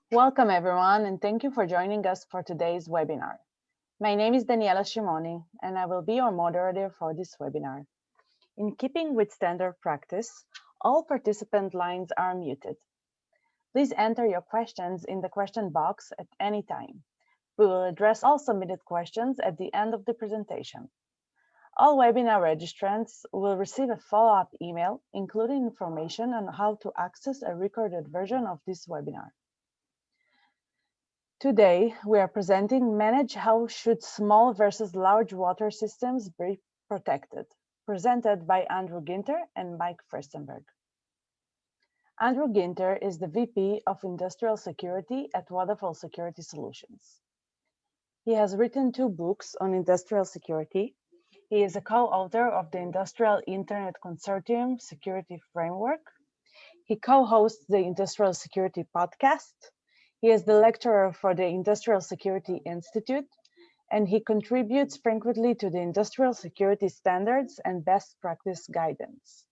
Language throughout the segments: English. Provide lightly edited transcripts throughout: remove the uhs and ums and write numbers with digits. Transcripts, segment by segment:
Welcome everyone, and thank you for joining us for today's webinar. My name is Daniela Shimoni, and I will be your moderator for this webinar. In keeping with standard practice, all participant lines are muted. Please enter your questions in the question box at any time. We will address all submitted questions at the end of the presentation. All webinar registrants will receive a follow-up email, including information on how to access a recorded version of this webinar. Today, we are presenting Manage How Should Small versus Large Water Systems Be Protected, presented by Andrew Ginter and Mike Furstenberg. Andrew Ginter is the VP of Industrial Security at Waterfall Security Solutions. He has written 2 books on industrial security. He is a co-author of the Industrial Internet Consortium Security Framework. He co-hosts the Industrial Security Podcast. He is the lecturer for the Industrial Security Institute, and he contributes frequently to the industrial security standards and best practice guidance.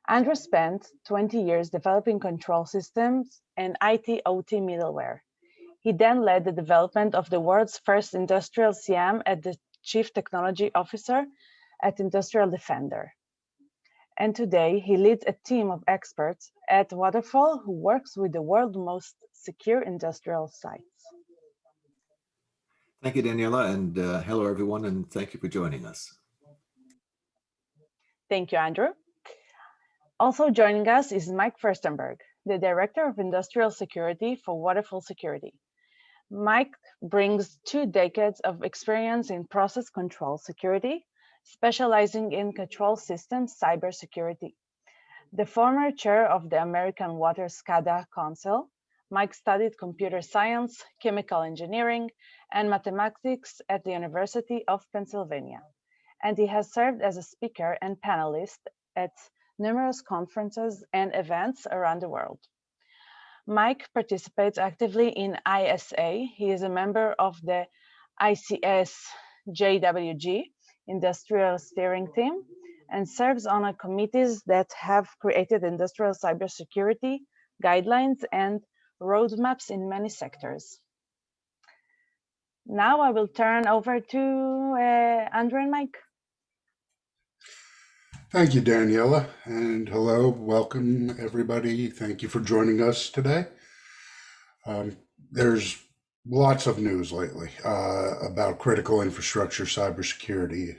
Andrew spent 20 years developing control systems and IT/OT middleware. He then led the development of the world's first industrial SIAM as the Chief Technology Officer at Industrial Defender. And today, he leads a team of experts at Waterfall who works with the world's most secure industrial sites. Thank you, Daniela, and hello, everyone, and thank you for joining us. Thank you, Andrew. Also joining us is Mike Furstenberg, the Director of Industrial Security for Waterfall Security. Mike brings 2 decades of experience in process control security, specializing in control systems cybersecurity. The former chair of the American Water SCADA Council, Mike studied computer science, chemical engineering, and mathematics at the University of Pennsylvania, and he has served as a speaker and panelist at numerous conferences and events around the world. Mike participates actively in ISA. He is a member of the ICS JWG Industrial Steering Team and serves on committees that have created industrial cybersecurity guidelines and roadmaps in many sectors. Now I will turn over to Andrew and Mike. Thank you, Daniela, and hello, welcome everybody. Thank you for joining us today. There's lots of news lately about critical infrastructure cybersecurity.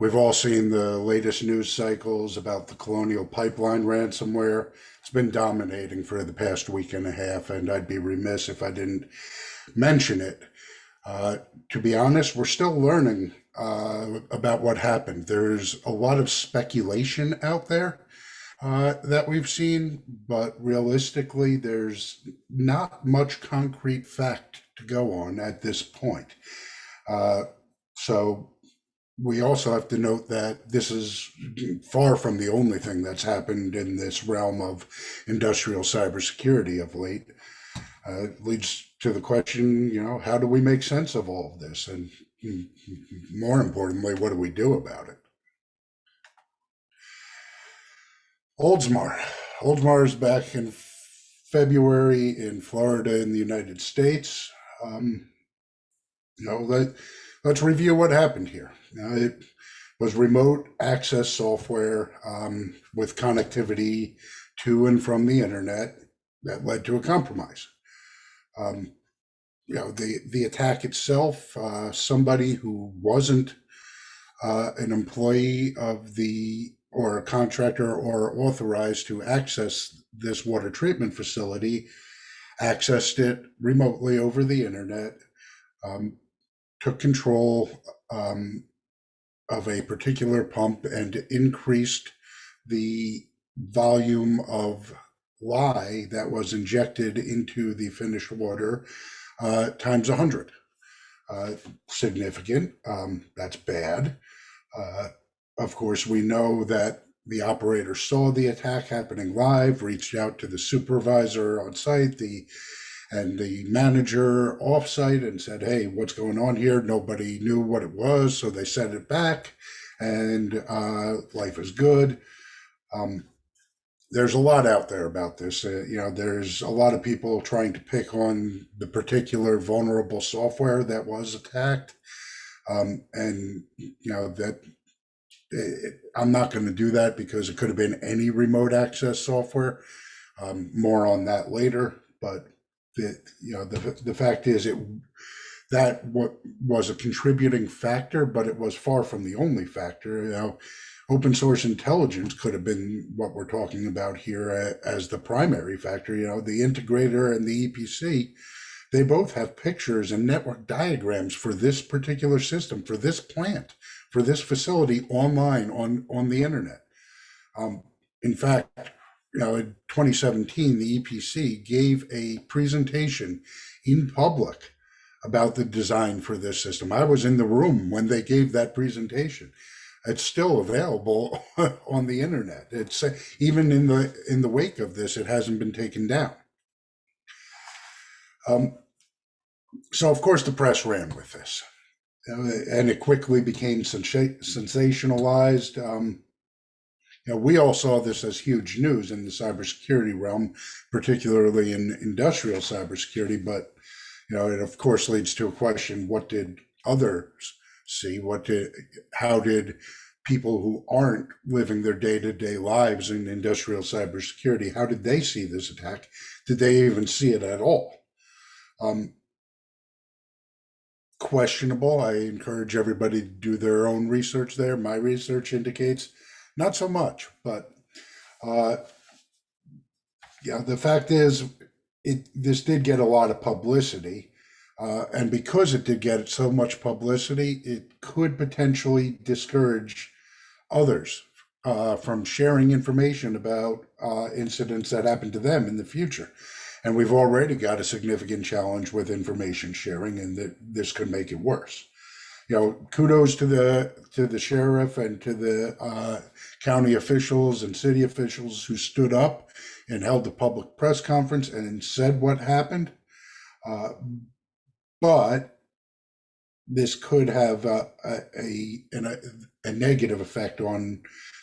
We've all seen the latest news cycles about the Colonial Pipeline ransomware. It's been dominating for the past week and a half, and I'd be remiss if I didn't mention it. To be honest, we're still learning about what happened. There's a lot of speculation out there that we've seen, but realistically, there's not much concrete fact to go on at this point. So we also have to note that this is far from the only thing that's happened in this realm of industrial cybersecurity of late. Leads to the question, how do we make sense of all of this? And more importantly, what do we do about it? Oldsmar. Oldsmar is back in February in Florida in the United States. Let's review what happened here. It was remote access software with connectivity to and from the internet that led to a compromise. The attack itself, somebody who wasn't an employee of or a contractor or authorized to access this water treatment facility, accessed it remotely over the internet, took control of a particular pump and increased the volume of lye that was injected into the finished water times 100. Significant. That's bad. Of course, we know that the operator saw the attack happening live, reached out to the supervisor on site, and the manager off-site and said, hey, what's going on here? Nobody knew what it was, so they sent it back, and life is good. there's a lot out there about this. There's a lot of people trying to pick on the particular vulnerable software that was attacked. And that I'm not going to do that because it could have been any remote access software. More on that later. But the fact is that what was a contributing factor, but it was far from the only factor. Open source intelligence could have been what we're talking about here as the primary factor. The integrator and the EPC, they both have pictures and network diagrams for this particular system, for this plant, for this facility online on the internet. In fact, in 2017, the EPC gave a presentation in public about the design for this system. I was in the room when they gave that presentation. It's still available on the internet. It's even in the wake of this, it hasn't been taken down. So of course the press ran with this, and it quickly became sensationalized. We all saw this as huge news in the cybersecurity realm, particularly in industrial cybersecurity. But it of course leads to a question: what did others see? How did people who aren't living their day-to-day lives in industrial cybersecurity, how did they see this attack? Did they even see it at all? Questionable. I encourage everybody to do their own research there. My research indicates not so much, but the fact is, this did get a lot of publicity. And because it did get so much publicity, it could potentially discourage others from sharing information about incidents that happen to them in the future. And we've already got a significant challenge with information sharing, and that this could make it worse. Kudos to the sheriff and to the county officials and city officials who stood up and held a public press conference and said what happened. But this could have a negative effect on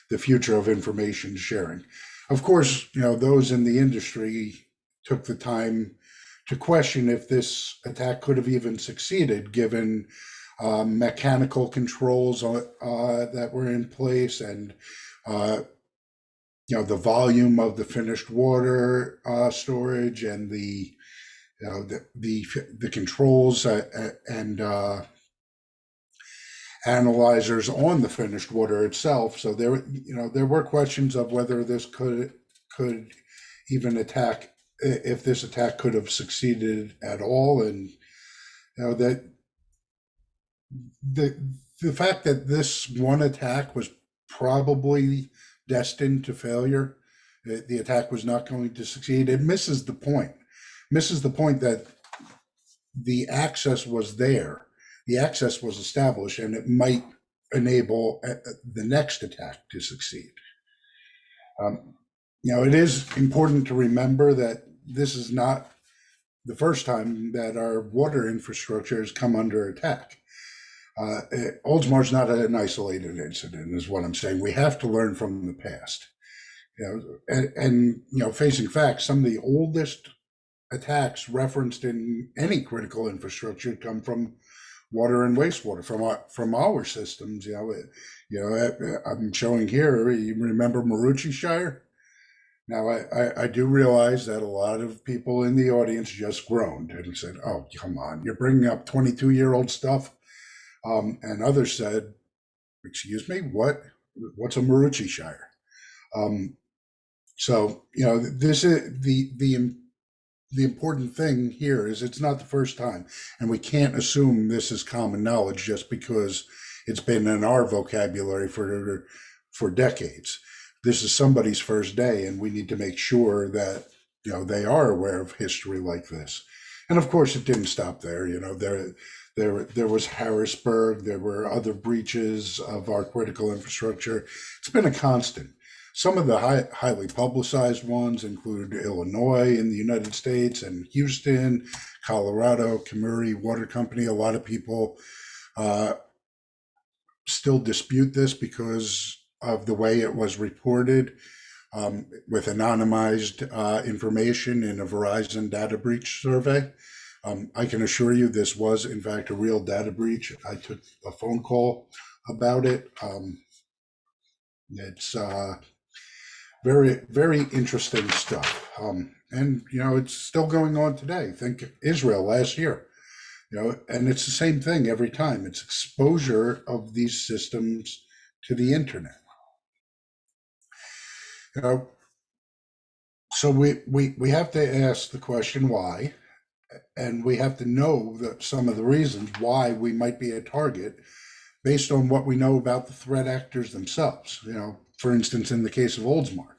the future of information sharing. Of course, those in the industry took the time to question if this attack could have even succeeded, given mechanical controls that were in place, and the volume of the finished water storage, and the controls and analyzers on the finished water itself. So there were questions of whether this could even attack, if this attack could have succeeded at all. And that the fact that this one attack was probably destined to failure, the attack was not going to succeed, it misses the point that the access was there, the access was established, and it might enable the next attack to succeed. It is important to remember that this is not the first time that our water infrastructure has come under attack. Oldsmar is not an isolated incident, is what I'm saying. We have to learn from the past. And facing facts, some of the oldest attacks referenced in any critical infrastructure come from water and wastewater, from our systems. I'm showing here, you remember Marucci-shire? Now, I do realize that a lot of people in the audience just groaned and said, "Oh, come on, you're bringing up 22-year-old stuff." And others said, "Excuse me, what's a Marucci-shire?" This is the important thing here is it's not the first time, and we can't assume this is common knowledge just because it's been in our vocabulary for decades. This is somebody's first day, and we need to make sure that they are aware of history like this. And of course, it didn't stop there. There was Harrisburg. There were other breaches of our critical infrastructure. It's been a constant. Some of the highly publicized ones include Illinois in the United States, and Houston, Colorado, Camuri Water Company. A lot of people still dispute this because of the way it was reported. with anonymized information in a Verizon data breach survey. I can assure you this was, in fact, a real data breach. I took a phone call about it. It's very, very interesting stuff. And, you know, it's still going on today. Think Israel last year, you know, and it's the same thing every time. It's exposure of these systems to the internet. You know, so we have to ask the question why, and we have to know that some of the reasons why we might be a target based on what we know about the threat actors themselves. You know, for instance, in the case of Oldsmar,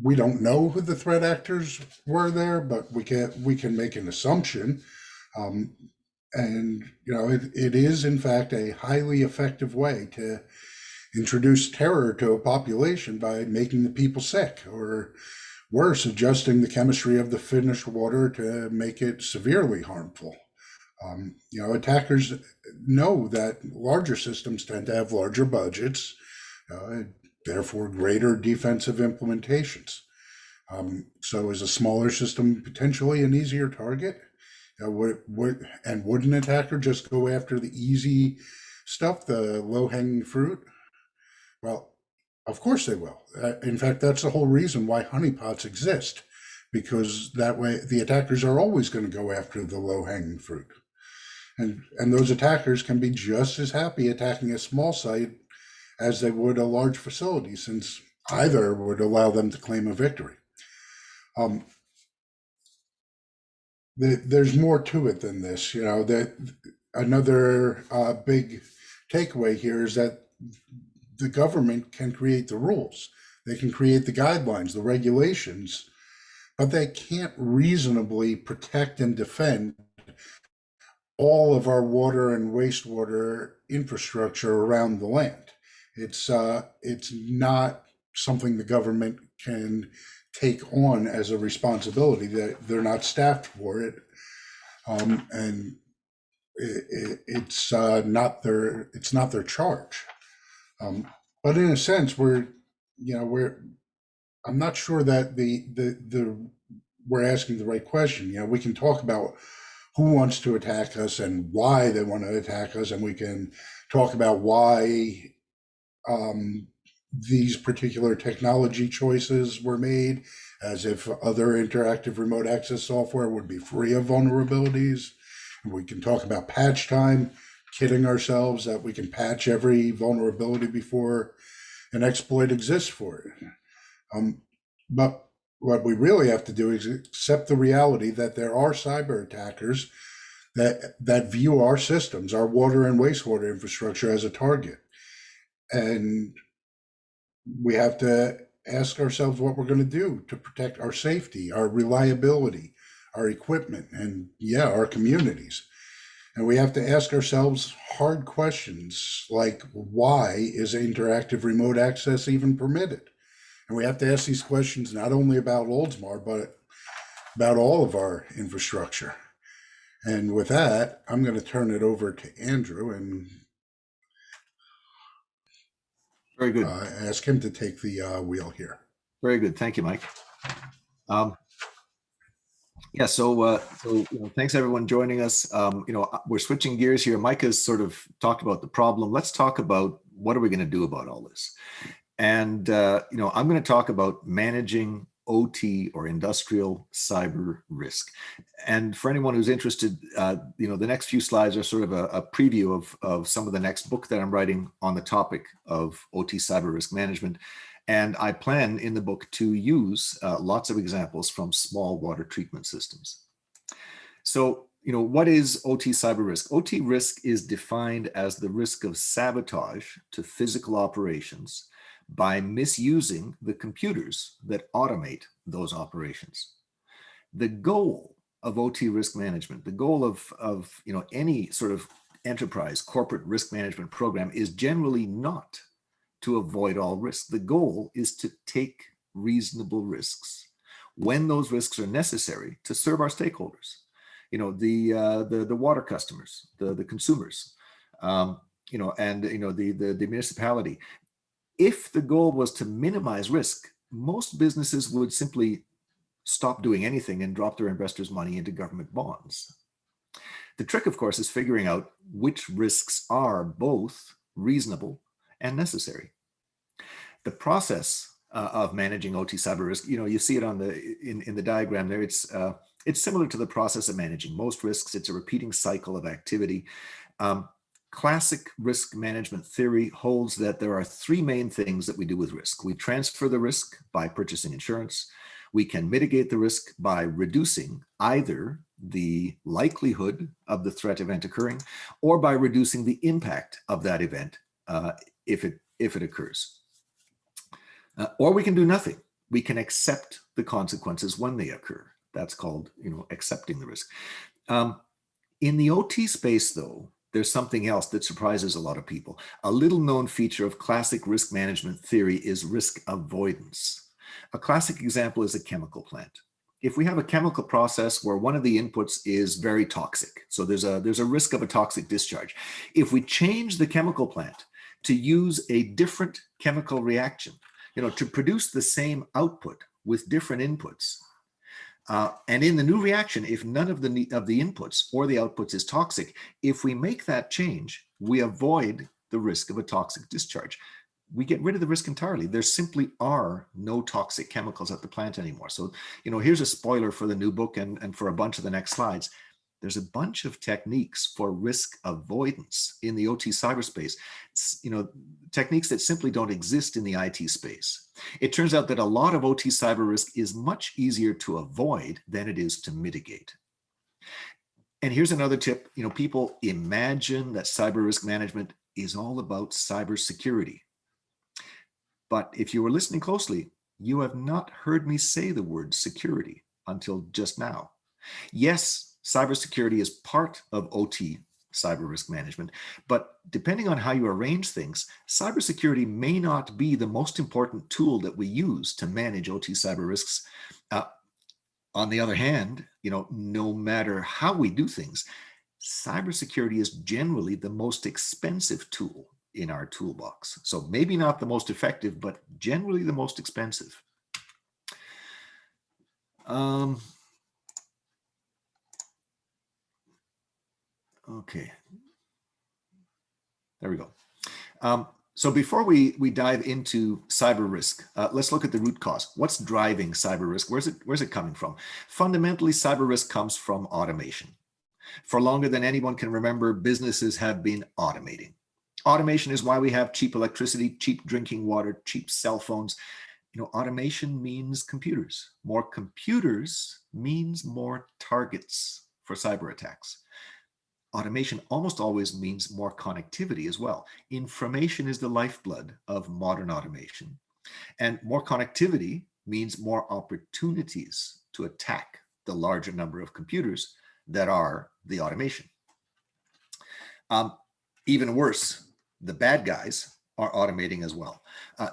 we don't know who the threat actors were there, but we can make an assumption. And you know, it is in fact a highly effective way to introduce terror to a population by making the people sick, or worse, adjusting the chemistry of the finished water to make it severely harmful. You know, attackers know that larger systems tend to have larger budgets, therefore greater defensive implementations. So is a smaller system potentially an easier target? Would an attacker just go after the easy stuff, the low-hanging fruit? Well, of course they will. In fact, that's the whole reason why honeypots exist, because that way the attackers are always going to go after the low-hanging fruit. And those attackers can be just as happy attacking a small site as they would a large facility, since either would allow them to claim a victory. There's more to it than this. You know, that another big takeaway here is that the government can create the rules, they can create the guidelines, the regulations, but they can't reasonably protect and defend all of our water and wastewater infrastructure around the land. It's not something the government can take on as a responsibility. That they're not staffed for it, and it's not their charge. But in a sense, I'm not sure that we're asking the right question. You know, we can talk about who wants to attack us and why they want to attack us, and we can talk about why these particular technology choices were made, as if other interactive remote access software would be free of vulnerabilities. And we can talk about patch time, kidding ourselves that we can patch every vulnerability before an exploit exists for it. But what we really have to do is accept the reality that there are cyber attackers that view our systems, our water and wastewater infrastructure, as a target. And we have to ask ourselves what we're going to do to protect our safety, our reliability, our equipment, and our communities. And we have to ask ourselves hard questions like, why is interactive remote access even permitted? And we have to ask these questions not only about Oldsmar, but about all of our infrastructure. And with that, I'm going to turn it over to Andrew and Very good. Ask him to take the wheel here. Very good. Thank you, Mike. So thanks everyone joining us. We're switching gears here. Mike has sort of talked about the problem. Let's talk about what are we going to do about all this. And I'm going to talk about managing OT, or industrial cyber risk. And for anyone who's interested, the next few slides are sort of a preview of some of the next book that I'm writing on the topic of OT cyber risk management. And I plan in the book to use lots of examples from small water treatment systems. So, what is OT cyber risk? OT risk is defined as the risk of sabotage to physical operations by misusing the computers that automate those operations. The goal of OT risk management, the goal of any sort of enterprise corporate risk management program, is generally not to avoid all risks. The goal is to take reasonable risks when those risks are necessary to serve our stakeholders. The water customers, the consumers, and the municipality. If the goal was to minimize risk, most businesses would simply stop doing anything and drop their investors' money into government bonds. The trick, of course, is figuring out which risks are both reasonable and necessary. The process of managing OT cyber risk, you see it on in the diagram there. It's similar to the process of managing most risks. It's a repeating cycle of activity. Classic risk management theory holds that there are three main things that we do with risk. We transfer the risk by purchasing insurance. We can mitigate the risk by reducing either the likelihood of the threat event occurring or by reducing the impact of that event if it occurs. Or we can do nothing. We can accept the consequences when they occur. That's called, accepting the risk. In the OT space, though, there's something else that surprises a lot of people. A little known feature of classic risk management theory is risk avoidance. A classic example is a chemical plant. If we have a chemical process where one of the inputs is very toxic, so there's a risk of a toxic discharge. If we change the chemical plant to use a different chemical reaction, to produce the same output with different inputs, and in the new reaction, if none of the inputs or the outputs is toxic, if we make that change, we avoid the risk of a toxic discharge. We get rid of the risk entirely. There simply are no toxic chemicals at the plant anymore. So, here's a spoiler for the new book and for a bunch of the next slides. There's a bunch of techniques for risk avoidance in the OT cyberspace, techniques that simply don't exist in the IT space. It turns out that a lot of OT cyber risk is much easier to avoid than it is to mitigate. And here's another tip. People imagine that cyber risk management is all about cybersecurity. But if you were listening closely, you have not heard me say the word security until just now. Yes, cybersecurity is part of OT cyber risk management, but depending on how you arrange things, cybersecurity may not be the most important tool that we use to manage OT cyber risks. On the other hand, no matter how we do things, cybersecurity is generally the most expensive tool in our toolbox. So maybe not the most effective, but generally the most expensive. Okay, there we go. So before we dive into cyber risk, let's look at the root cause. What's driving cyber risk? Where's it coming from? Fundamentally, cyber risk comes from automation. For longer than anyone can remember, businesses have been automating. Automation is why we have cheap electricity, cheap drinking water, cheap cell phones. Automation means computers. More computers means more targets for cyber attacks. Automation almost always means more connectivity as well. Information is the lifeblood of modern automation. And more connectivity means more opportunities to attack the larger number of computers that are the automation. Even worse, the bad guys are automating as well.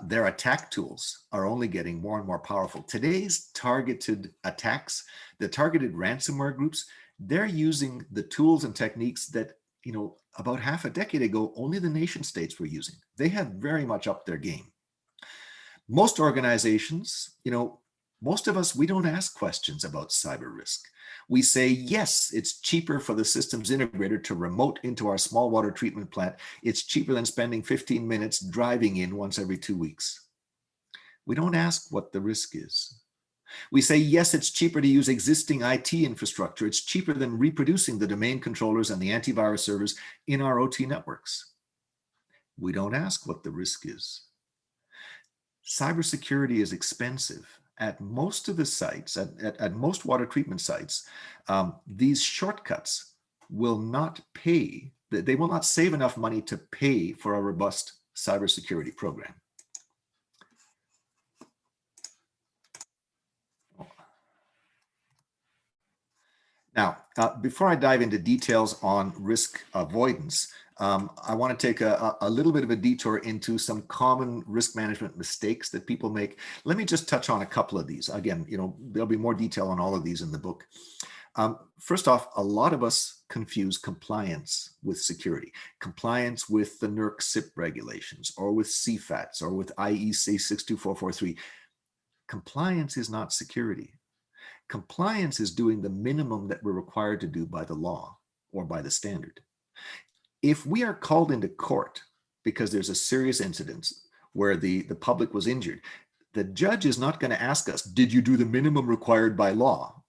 Their attack tools are only getting more and more powerful. Today's targeted attacks, the targeted ransomware groups, they're using the tools and techniques that, about half a decade ago, only the nation states were using. They have very much upped their game. Most organizations, most of us, we don't ask questions about cyber risk. We say, yes, it's cheaper for the systems integrator to remote into our small water treatment plant. It's cheaper than spending 15 minutes driving in once every 2 weeks. We don't ask what the risk is. We say, yes, it's cheaper to use existing IT infrastructure. It's cheaper than reproducing the domain controllers and the antivirus servers in our OT networks. We don't ask what the risk is. Cybersecurity is expensive. At most of the sites, at most water treatment sites, these shortcuts will not pay, they will not save enough money to pay for a robust cybersecurity program. Now, before I dive into details on risk avoidance, I want to take a little bit of a detour into some common risk management mistakes that people make. Let me just touch on a couple of these. Again, there'll be more detail on all of these in the book. First off, a lot of us confuse compliance with security. Compliance with the NERC CIP regulations, or with CFATs, or with IEC 62443. Compliance is not security. Compliance is doing the minimum that we're required to do by the law or by the standard. If we are called into court because there's a serious incident where the public was injured, the judge is not going to ask us, did you do the minimum required by law?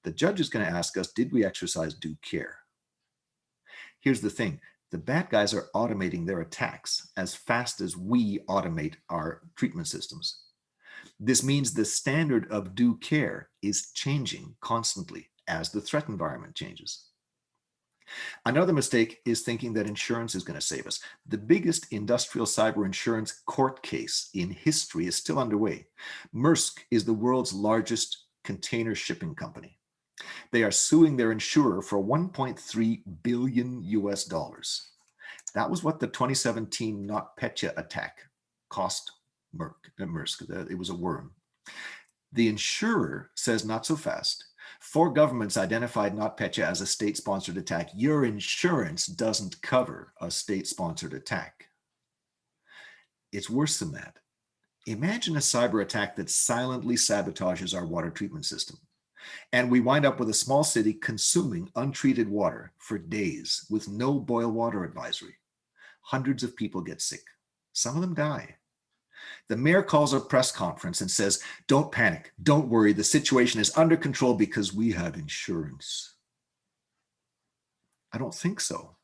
The judge is going to ask us, did we exercise due care? Here's the thing. The bad guys are automating their attacks as fast as we automate our treatment systems. This means the standard of due care is changing constantly as the threat environment changes. Another mistake is thinking that insurance is going to save us. The biggest industrial cyber insurance court case in history is still underway. Maersk is the world's largest container shipping company. They are suing their insurer for $1.3 billion US. That was what the 2017 NotPetya attack cost Maersk. It was a worm. The insurer says not so fast. 4 governments identified NotPetya as a state-sponsored attack. Your insurance doesn't cover a state-sponsored attack. It's worse than that. Imagine a cyber attack that silently sabotages our water treatment system. And we wind up with a small city consuming untreated water for days with no boil water advisory. Hundreds of people get sick. Some of them die. The mayor calls a press conference and says, don't panic, don't worry, the situation is under control because we have insurance. I don't think so.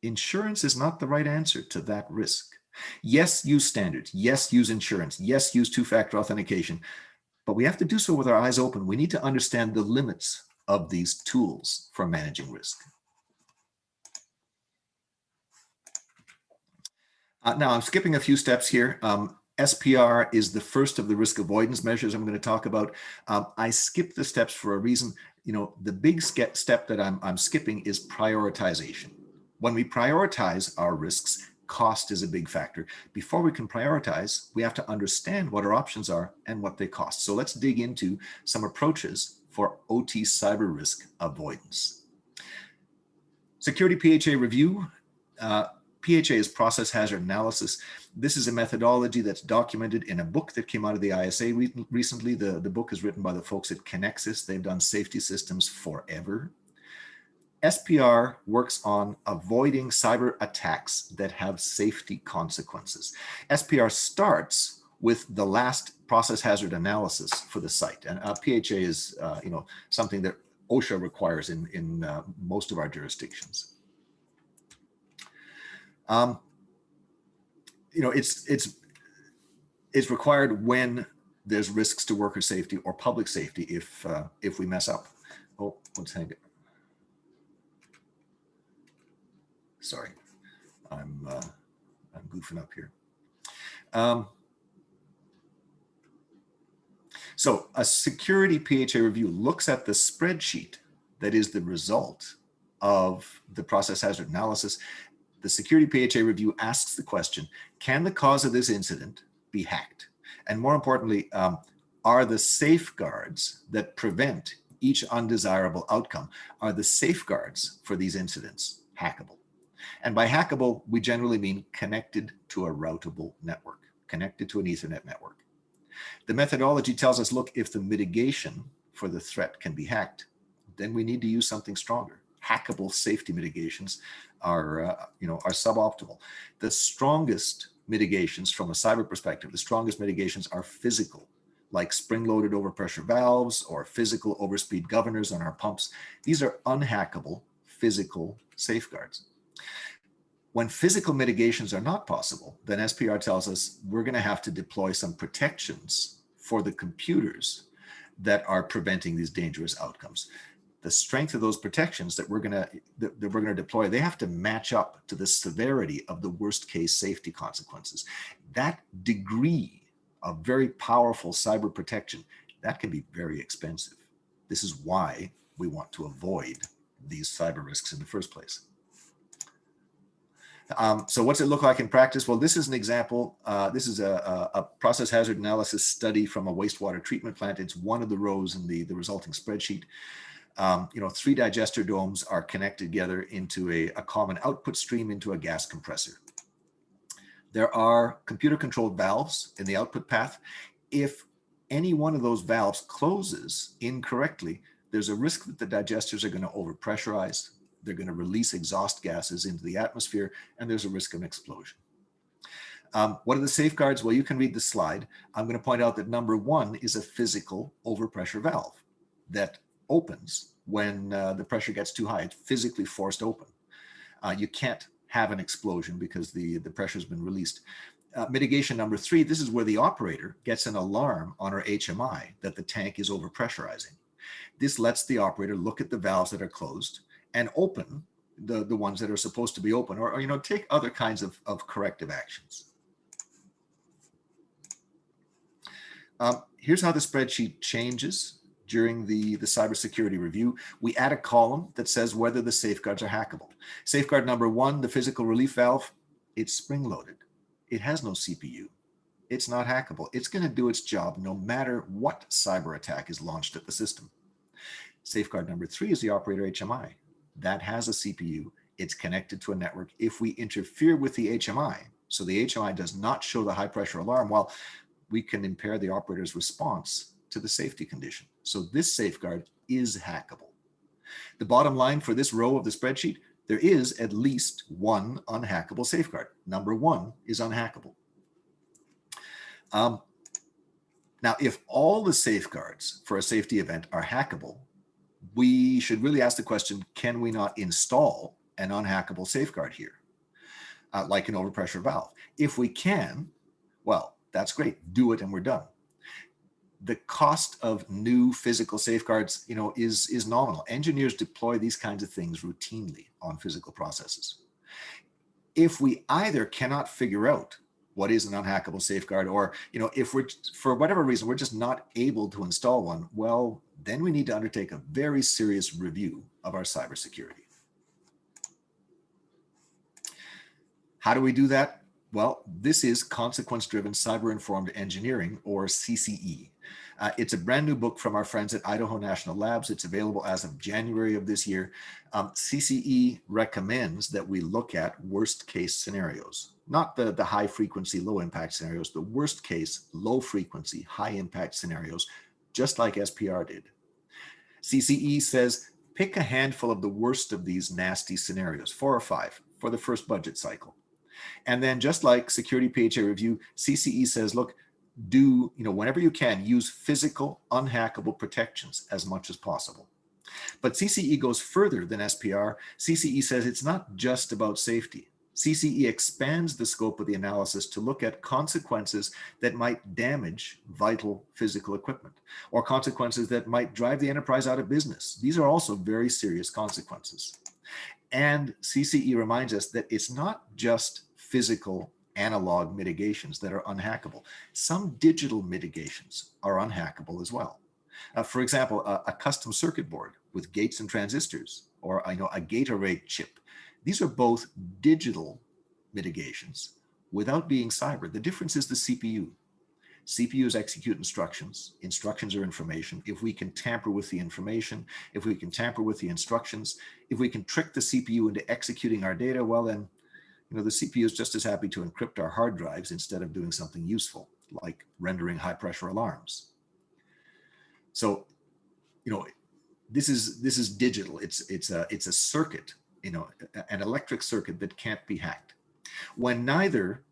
Insurance is not the right answer to that risk. Yes, use standards. Yes, use insurance. Yes, use two-factor authentication. But we have to do so with our eyes open. We need to understand the limits of these tools for managing risk. Now, I'm skipping a few steps here. SPR is the first of the risk avoidance measures I'm going to talk about. I skipped the steps for a reason. You know, the big step that I'm skipping is prioritization. When we prioritize our risks, cost is a big factor. Before we can prioritize, we have to understand what our options are and what they cost. So let's dig into some approaches for OT cyber risk avoidance. Security PHA review. PHA is process hazard analysis. This is a methodology that's documented in a book that came out of the ISA recently. The book is written by the folks at Connexus. They've done safety systems forever. SPR works on avoiding cyber attacks that have safety consequences. SPR starts with the last process hazard analysis for the site. And PHA is something that OSHA requires in most of our jurisdictions. It's required when there's risks to worker safety or public safety if we mess up. Oh, let's hang it. Sorry, I'm goofing up here. So a security PHA review looks at the spreadsheet that is the result of the process hazard analysis. The security PHA review asks the question, can the cause of this incident be hacked? And more importantly, are the safeguards that prevent each undesirable outcome, are the safeguards for these incidents hackable? And by hackable, we generally mean connected to a routable network, connected to an Ethernet network. The methodology tells us, look, if the mitigation for the threat can be hacked, then we need to use something stronger. Hackable safety mitigations are suboptimal. The strongest mitigations from a cyber perspective, the strongest mitigations are physical, like spring-loaded overpressure valves or physical overspeed governors on our pumps. These are unhackable physical safeguards. When physical mitigations are not possible, then SPR tells us we're going to have to deploy some protections for the computers that are preventing these dangerous outcomes. The strength of those protections that we're going to deploy, they have to match up to the severity of the worst case safety consequences. That degree of very powerful cyber protection, that can be very expensive. This is why we want to avoid these cyber risks in the first place. So what's it look like in practice? Well, this is an example. This is a process hazard analysis study from a wastewater treatment plant. It's one of the rows in the resulting spreadsheet. 3 digester domes are connected together into a common output stream into a gas compressor. There are computer-controlled valves in the output path. If any one of those valves closes incorrectly, there's a risk that the digesters are going to overpressurize. They're going to release exhaust gases into the atmosphere, and there's a risk of an explosion. What are the safeguards? Well, you can read the slide. I'm going to point out that number one is a physical overpressure valve that opens when the pressure gets too high. It's physically forced open. You can't have an explosion because the pressure has been released. Mitigation number three, this is where the operator gets an alarm on her HMI that the tank is overpressurizing. This lets the operator look at the valves that are closed and open the ones that are supposed to be open, or take other kinds of corrective actions. Here's how the spreadsheet changes during the cybersecurity review. We add a column that says whether the safeguards are hackable. Safeguard number one, the physical relief valve, it's spring-loaded. It has no CPU. It's not hackable. It's going to do its job no matter what cyber attack is launched at the system. Safeguard number three is the operator HMI. That has a CPU. It's connected to a network. If we interfere with the HMI, so the HMI does not show the high pressure alarm, well, we can impair the operator's response to the safety condition. So this safeguard is hackable. The bottom line for this row of the spreadsheet, there is at least one unhackable safeguard. Number one is unhackable. Now, if all the safeguards for a safety event are hackable, we should really ask the question, can we not install an unhackable safeguard here, like an overpressure valve? If we can, well, that's great. Do it and we're done. The cost of new physical safeguards, is nominal. Engineers deploy these kinds of things routinely on physical processes. If we either cannot figure out what is an unhackable safeguard, or if we're, for whatever reason, we're just not able to install one, well, then we need to undertake a very serious review of our cybersecurity. How do we do that? Well, this is consequence-driven cyber-informed engineering, or CCE. It's a brand new book from our friends at Idaho National Labs. It's available as of January of this year. CCE recommends that we look at worst-case scenarios, not the high-frequency, low-impact scenarios, the worst-case, low-frequency, high-impact scenarios, just like SPR did. CCE says, pick a handful of the worst of these nasty scenarios, 4 or 5, for the first budget cycle. And then just like Security PHA Review, CCE says, look, whenever you can, use physical, unhackable protections as much as possible. But CCE goes further than SPR. CCE says it's not just about safety. CCE expands the scope of the analysis to look at consequences that might damage vital physical equipment, or consequences that might drive the enterprise out of business. These are also very serious consequences. And CCE reminds us that it's not just physical analog mitigations that are unhackable. Some digital mitigations are unhackable as well. For example, a custom circuit board with gates and transistors, or a gate array chip. These are both digital mitigations without being cyber. The difference is the CPU. CPUs execute instructions. Instructions are information. If we can tamper with the information, if we can tamper with the instructions, if we can trick the CPU into executing our data, well then, the CPU is just as happy to encrypt our hard drives instead of doing something useful, like rendering high pressure alarms. So, this is digital. It's a circuit, an electric circuit that can't be hacked. When neither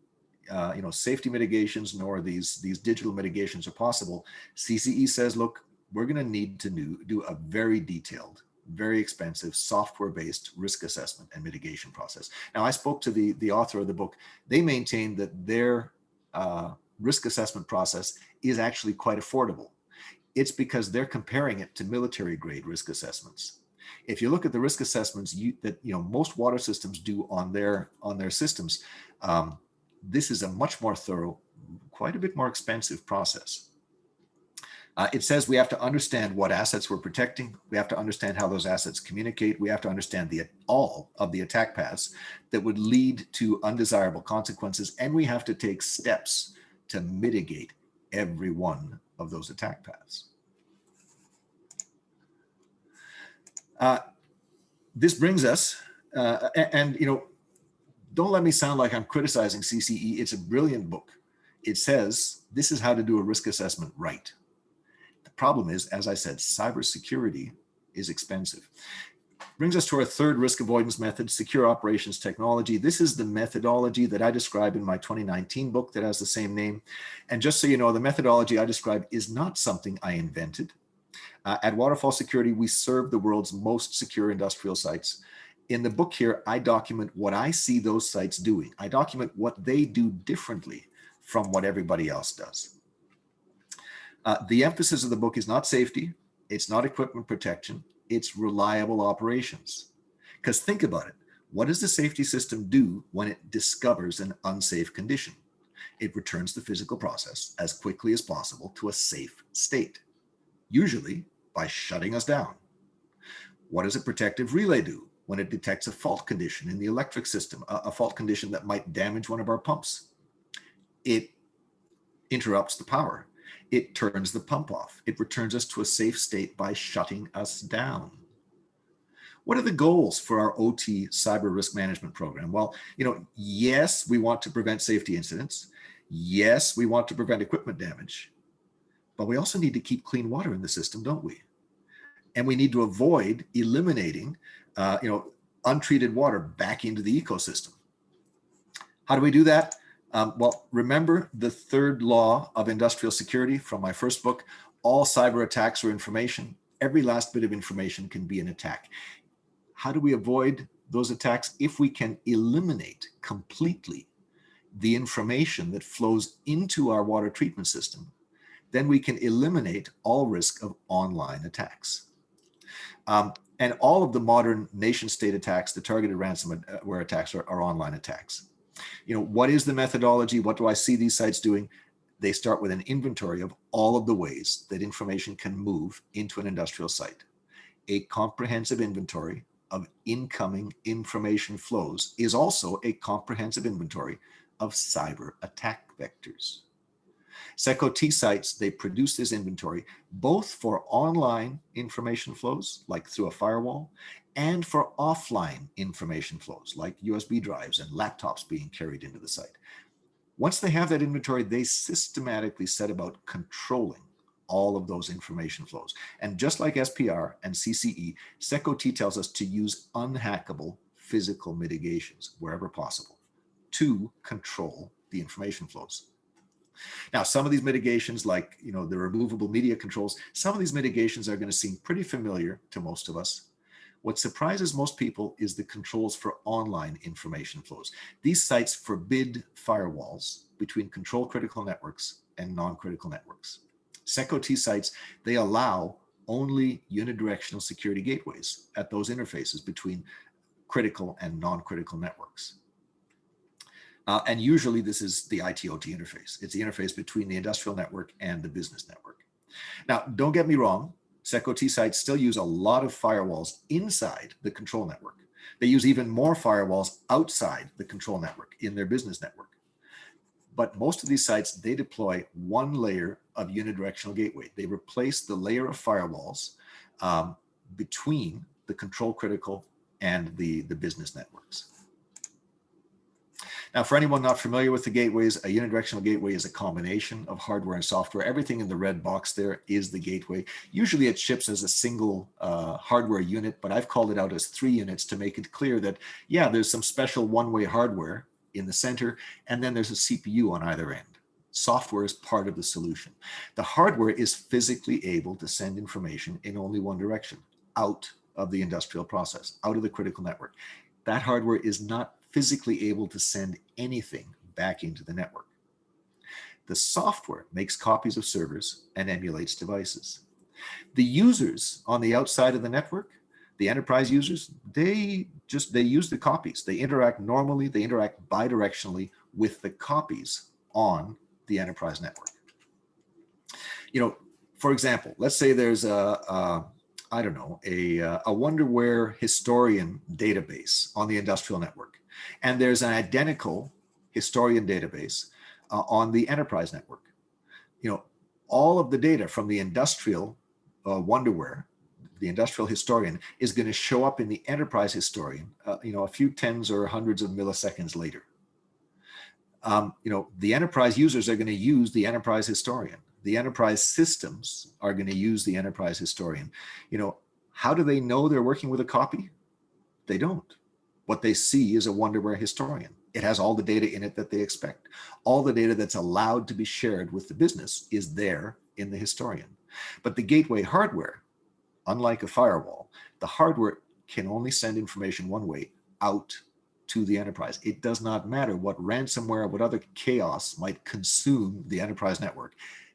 safety mitigations nor these digital mitigations are possible, CCE says, look, we're going to need to do a very detailed, very expensive software-based risk assessment and mitigation process. Now, I spoke to the author of the book. They maintain that their risk assessment process is actually quite affordable. It's because they're comparing it to military-grade risk assessments. If you look at the risk assessments that most water systems do on their systems, this is a much more thorough, quite a bit more expensive process. It says we have to understand what assets we're protecting. We have to understand how those assets communicate. We have to understand all of the attack paths that would lead to undesirable consequences. And we have to take steps to mitigate every one of those attack paths. This brings us, don't let me sound like I'm criticizing CCE. It's a brilliant book. It says this is how to do a risk assessment right. problem is, as I said, cybersecurity is expensive. Brings us to our third risk avoidance method, secure operations technology. This is the methodology that I describe in my 2019 book that has the same name. And just so you know, the methodology I describe is not something I invented. At Waterfall Security, we serve the world's most secure industrial sites. In the book here, I document what I see those sites doing. I document what they do differently from what everybody else does. The emphasis of the book is not safety, it's not equipment protection, it's reliable operations. Because think about it, what does the safety system do when it discovers an unsafe condition? It returns the physical process as quickly as possible to a safe state, usually by shutting us down. What does a protective relay do when it detects a fault condition in the electric system, a fault condition that might damage one of our pumps? It interrupts the power. It turns the pump off. It returns us to a safe state by shutting us down. What are the goals for our OT cyber risk management program? Well, yes, we want to prevent safety incidents. Yes, we want to prevent equipment damage, but we also need to keep clean water in the system, don't we? And we need to avoid eliminating, untreated water back into the ecosystem. How do we do that? Well, remember the third law of industrial security from my first book: all cyber attacks are information. Every last bit of information can be an attack. How do we avoid those attacks? If we can eliminate completely the information that flows into our water treatment system, then we can eliminate all risk of online attacks. And all of the modern nation state attacks, the targeted ransomware attacks, are online attacks. What is the methodology? What do I see these sites doing? They start with an inventory of all of the ways that information can move into an industrial site. A comprehensive inventory of incoming information flows is also a comprehensive inventory of cyber attack vectors. SecOT sites, they produce this inventory both for online information flows, like through a firewall, and for offline information flows, like USB drives and laptops being carried into the site. Once they have that inventory, they systematically set about controlling all of those information flows. And just like SPR and CCE, SecOT tells us to use unhackable physical mitigations wherever possible to control the information flows. Now, some of these mitigations, like the removable media controls, some of these mitigations are going to seem pretty familiar to most of us. What surprises most people is the controls for online information flows. These sites forbid firewalls between control critical networks and non-critical networks. SecOT sites, they allow only unidirectional security gateways at those interfaces between critical and non-critical networks. And usually this is the IT-OT interface. It's the interface between the industrial network and the business network. Now, don't get me wrong, SecOT sites still use a lot of firewalls inside the control network. They use even more firewalls outside the control network in their business network. But most of these sites, they deploy one layer of unidirectional gateway. They replace the layer of firewalls between the control critical and the business networks. Now, for anyone not familiar with the gateways, a unidirectional gateway is a combination of hardware and software. Everything in the red box there is the gateway. Usually it ships as a single hardware unit, but I've called it out as 3 units to make it clear that, yeah, there's some special one-way hardware in the center, and then there's a CPU on either end. Software is part of the solution. The hardware is physically able to send information in only one direction, out of the industrial process, out of the critical network. That hardware is not physically able to send anything back into the network. The software makes copies of servers and emulates devices. The users on the outside of the network, the enterprise users, they use the copies. They interact normally, they interact bidirectionally with the copies on the enterprise network. For example, let's say there's a Wonderware historian database on the industrial network, and there's an identical historian database on the enterprise network. All of the data from the industrial Wonderware, the industrial historian, is going to show up in the enterprise historian, a few tens or hundreds of milliseconds later. The enterprise users are going to use the enterprise historian. The enterprise systems are going to use the enterprise historian. How do they know they're working with a copy? They don't. What they see is a wonderware historian. It has all the data in it that they expect. All the data that's allowed to be shared with the business is there in the historian. But the gateway hardware, unlike a firewall, the hardware can only send information one way, out to the enterprise. It does not matter what ransomware, what other chaos might consume the enterprise network.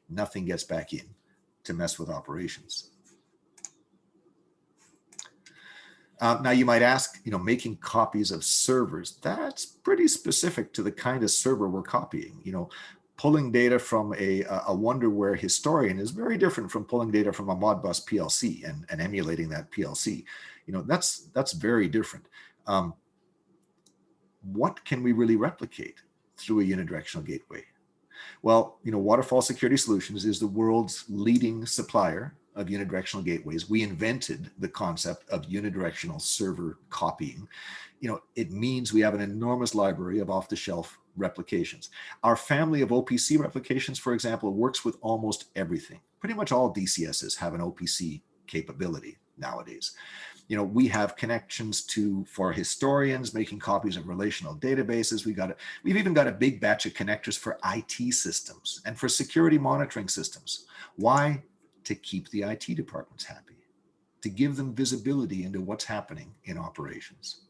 Nothing gets back in to mess with operations. Now you might ask, making copies of servers, that's pretty specific to the kind of server we're copying. Pulling data from a wonderware historian is very different from pulling data from a Modbus PLC and emulating that PLC. That's very different. What can we really replicate through a unidirectional gateway? Well, Waterfall Security Solutions is the world's leading supplier of unidirectional gateways. We invented the concept of unidirectional server copying. It means we have an enormous library of off-the-shelf replications. Our family of OPC replications, for example, works with almost everything. Pretty much all DCSs have an OPC capability nowadays. We have connections for historians making copies of relational databases. We've even got a big batch of connectors for IT systems and for security monitoring systems. Why? To keep the IT departments happy, to give them visibility into what's happening in operations.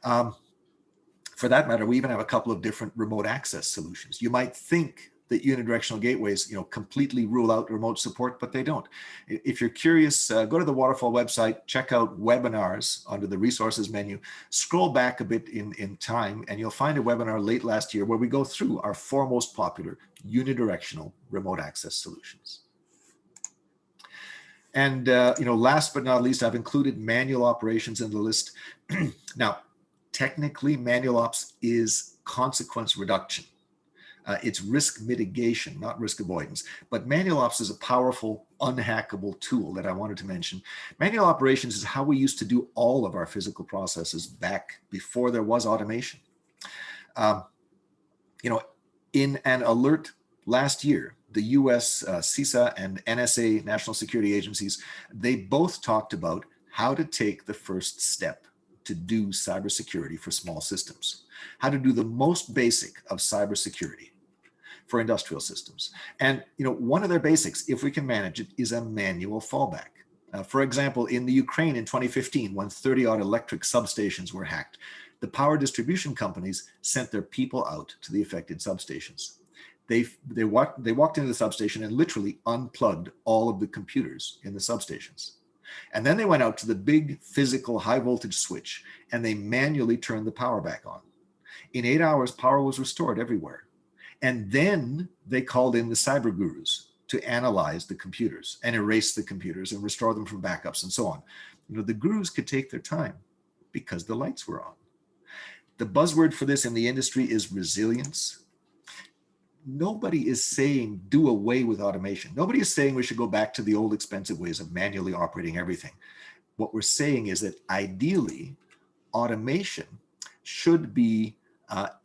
For that matter, we even have a couple of different remote access solutions. You might think that unidirectional gateways, completely rule out remote support, but they don't. If you're curious, go to the Waterfall website, check out webinars under the resources menu, scroll back a bit in time, and you'll find a webinar late last year where we go through our four most popular unidirectional remote access solutions. And last but not least, I've included manual operations in the list. Now, technically, manual ops is consequence reduction. It's risk mitigation, not risk avoidance. But manual ops is a powerful, unhackable tool that I wanted to mention. Manual operations is how we used to do all of our physical processes back before there was automation. In an alert last year, the US CISA and NSA, National Security Agencies, they both talked about how to take the first step to do cybersecurity for small systems, how to do the most basic of cybersecurity for industrial systems. And one of their basics, if we can manage it, is a manual fallback. For example, in the Ukraine in 2015, when 30-odd electric substations were hacked, the power distribution companies sent their people out to the affected substations. They walked into the substation and literally unplugged all of the computers in the substations. And then they went out to the big physical high voltage switch and they manually turned the power back on. In 8 hours, power was restored everywhere. And then they called in the cyber gurus to analyze the computers and erase the computers and restore them from backups and so on. The gurus could take their time because the lights were on. The buzzword for this in the industry is resilience. Nobody is saying do away with automation. Nobody is saying we should go back to the old expensive ways of manually operating everything. What we're saying is that ideally, automation should be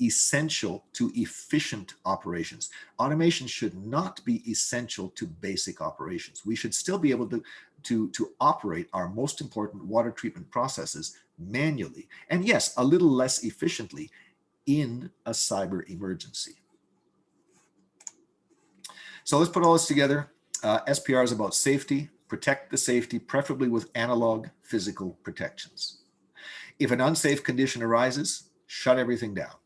essential to efficient operations. Automation should not be essential to basic operations. We should still be able to operate our most important water treatment processes manually, and yes, a little less efficiently in a cyber emergency. So let's put all this together. SPR is about safety. Protect the safety, preferably with analog physical protections. If an unsafe condition arises, shut everything down.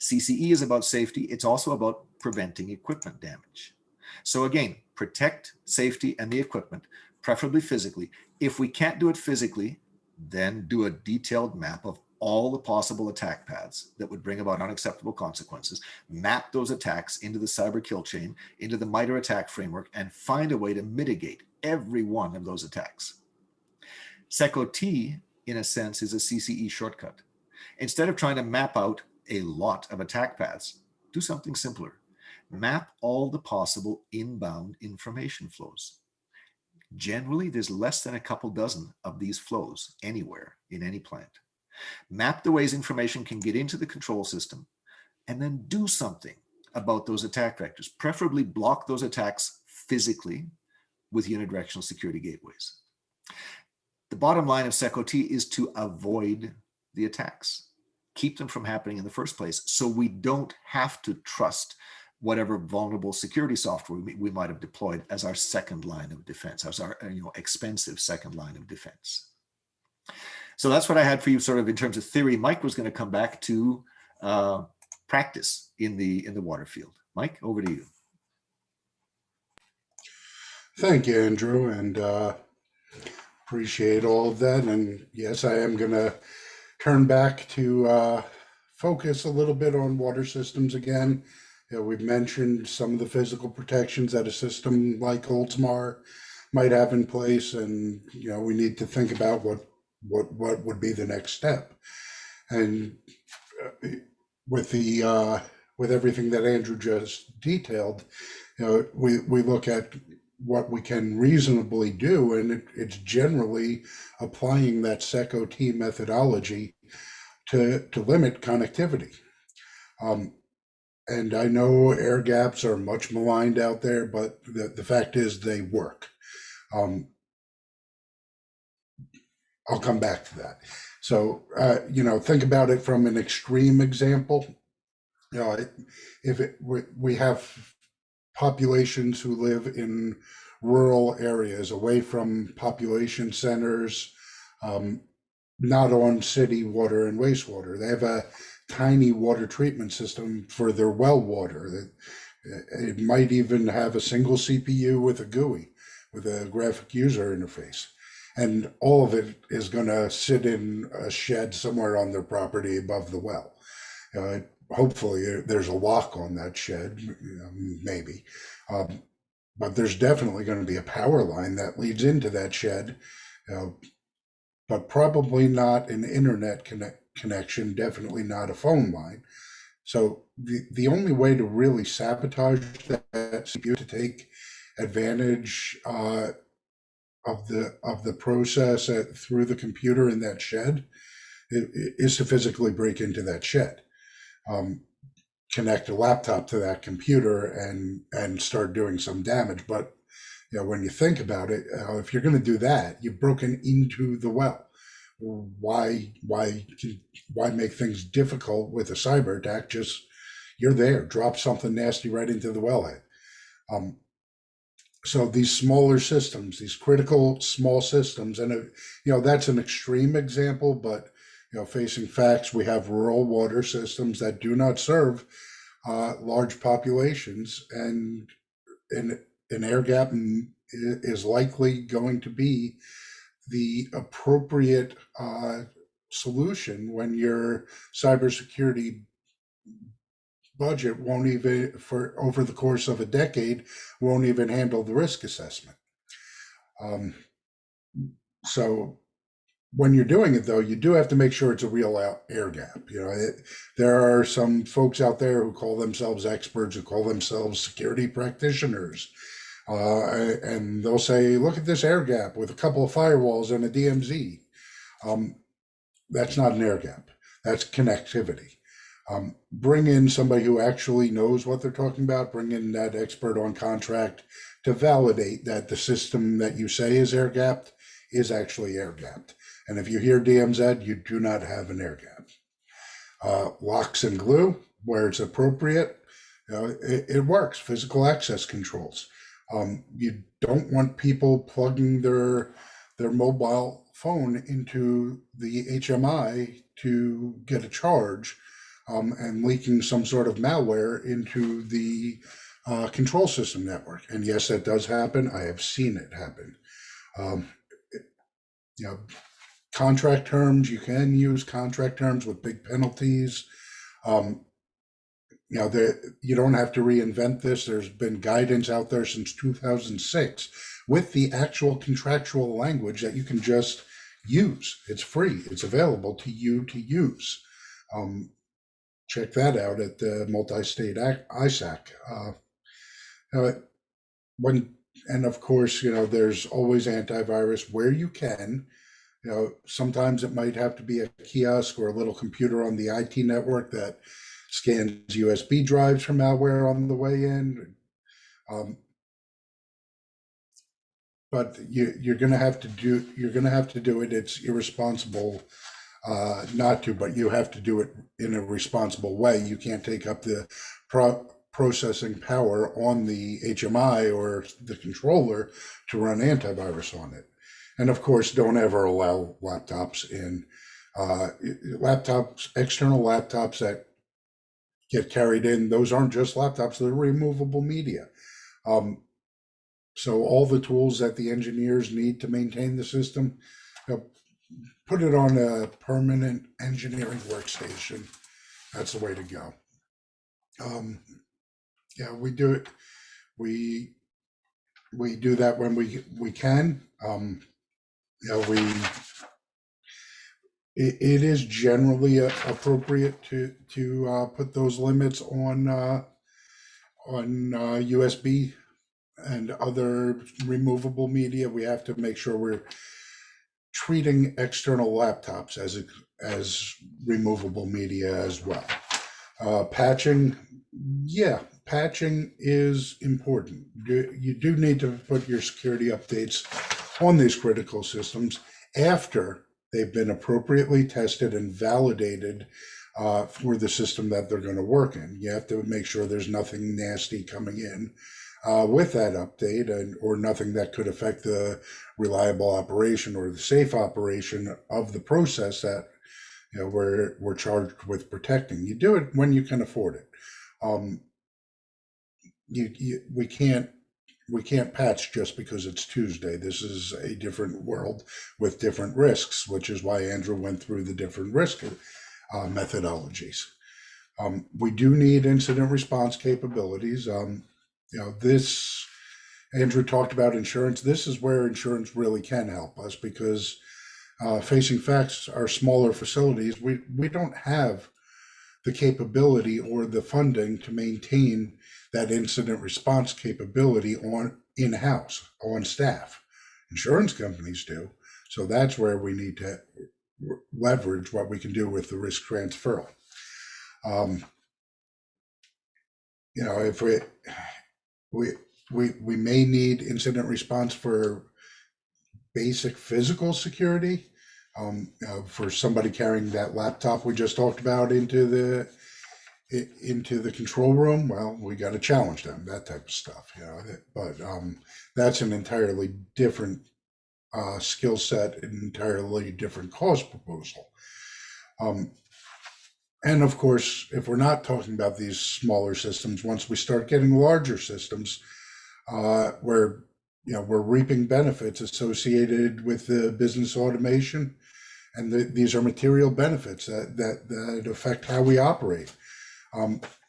CCE is about safety. It's also about preventing equipment damage. So again, protect safety and the equipment, preferably physically. If we can't do it physically, then do a detailed map of all the possible attack paths that would bring about unacceptable consequences, map those attacks into the cyber kill chain, into the MITRE attack framework, and find a way to mitigate every one of those attacks. SecOT, in a sense, is a CCE shortcut. Instead of trying to map out a lot of attack paths, do something simpler. Map all the possible inbound information flows. Generally, there's less than a couple dozen of these flows anywhere in any plant. Map the ways information can get into the control system, and then do something about those attack vectors, preferably block those attacks physically with unidirectional security gateways. The bottom line of SecOT is to avoid the attacks, keep them from happening in the first place, so we don't have to trust whatever vulnerable security software we might have deployed as our second line of defense, as our expensive second line of defense. So that's what I had for you sort of in terms of theory. Mike was going to come back to practice in the water field. Mike, over to you. Thank you, Andrew, and appreciate all of that. And yes, I am going to turn back to focus a little bit on water systems again. We've mentioned some of the physical protections that a system like Oldsmar might have in place, and we need to think about what would be the next step. And with everything that Andrew just detailed, we look at what we can reasonably do, and it's generally applying that SecOT methodology to limit connectivity. And I know air gaps are much maligned out there, but the fact is they work. I'll come back to that. So, think about it from an extreme example. We have populations who live in rural areas away from population centers, not on city water and wastewater. They have a tiny water treatment system for their well water. It might even have a single CPU with a GUI, with a graphic user interface. And all of it is going to sit in a shed somewhere on their property above the well. Hopefully there's a lock on that shed, maybe. But there's definitely going to be a power line that leads into that shed, but probably not an internet connection, definitely not a phone line. So the only way to really sabotage that CPU, to take advantage of the process through the computer in that shed, is to physically break into that shed, connect a laptop to that computer, and start doing some damage. But when you think about it, if you're going to do that, you've broken into the well. Why make things difficult with a cyber attack? Just, you're there, drop something nasty right into the wellhead. So these smaller systems, these critical small systems, and that's an extreme example, but facing facts, we have rural water systems that do not serve large populations, and an air gap is likely going to be the appropriate solution when your cybersecurity budget won't even, for over the course of a decade, won't even handle the risk assessment. So when you're doing it, though, you do have to make sure it's a real air gap. There are some folks out there who call themselves experts, who call themselves security practitioners, and they'll say, look at this air gap with a couple of firewalls and a DMZ. That's not an air gap. That's connectivity. Bring in somebody who actually knows what they're talking about. Bring in that expert on contract to validate that the system that you say is air gapped is actually air gapped. And if you hear DMZ, you do not have an air gap. Locks and glue, where it's appropriate, it works. Physical access controls. You don't want people plugging their mobile phone into the HMI to get a charge, and leaking some sort of malware into the control system network. And yes, that does happen. I have seen it happen. Contract terms, you can use contract terms with big penalties. You don't have to reinvent this. There's been guidance out there since 2006 with the actual contractual language that you can just use. It's free. It's available to you to use. Check that out at the multi-state ISAC. And of course, there's always antivirus where you can. Sometimes it might have to be a kiosk or a little computer on the IT network that scans USB drives for malware on the way in. But you're going to have to do it. It's irresponsible not to, but you have to do it in a responsible way. You can't take up the processing power on the HMI or the controller to run antivirus on it. And of course, don't ever allow laptops in. External laptops that get carried in, those aren't just laptops, they're removable media. So all the tools that the engineers need to maintain the system, put it on a permanent engineering workstation. That's the way to go. Yeah, we do it. We do that when we can. It is generally appropriate to put those limits on USB and other removable media. We have to make sure we're treating external laptops as removable media as well. Patching, yeah, patching is important. You do need to put your security updates on these critical systems after they've been appropriately tested and validated for the system that they're going to work in. You have to make sure there's nothing nasty coming in with that update, or nothing that could affect the reliable operation or the safe operation of the process that we're charged with protecting. You do it when you can afford it. We can't patch just because it's Tuesday. This is a different world with different risks, which is why Andrew went through the different risk methodologies. We do need incident response capabilities. This, Andrew talked about insurance. This is where insurance really can help us, because facing facts, our smaller facilities, we don't have the capability or the funding to maintain that incident response capability in-house, on staff. Insurance companies do. So that's where we need to leverage what we can do with the risk transfer. If we may need incident response for basic physical security, for somebody carrying that laptop we just talked about into the control room. Well, we got to challenge them, that type of stuff, but that's an entirely different skill set, an entirely different cost proposal. And of course, if we're not talking about these smaller systems, once we start getting larger systems, where we're reaping benefits associated with the business automation, and these are material benefits that affect how we operate.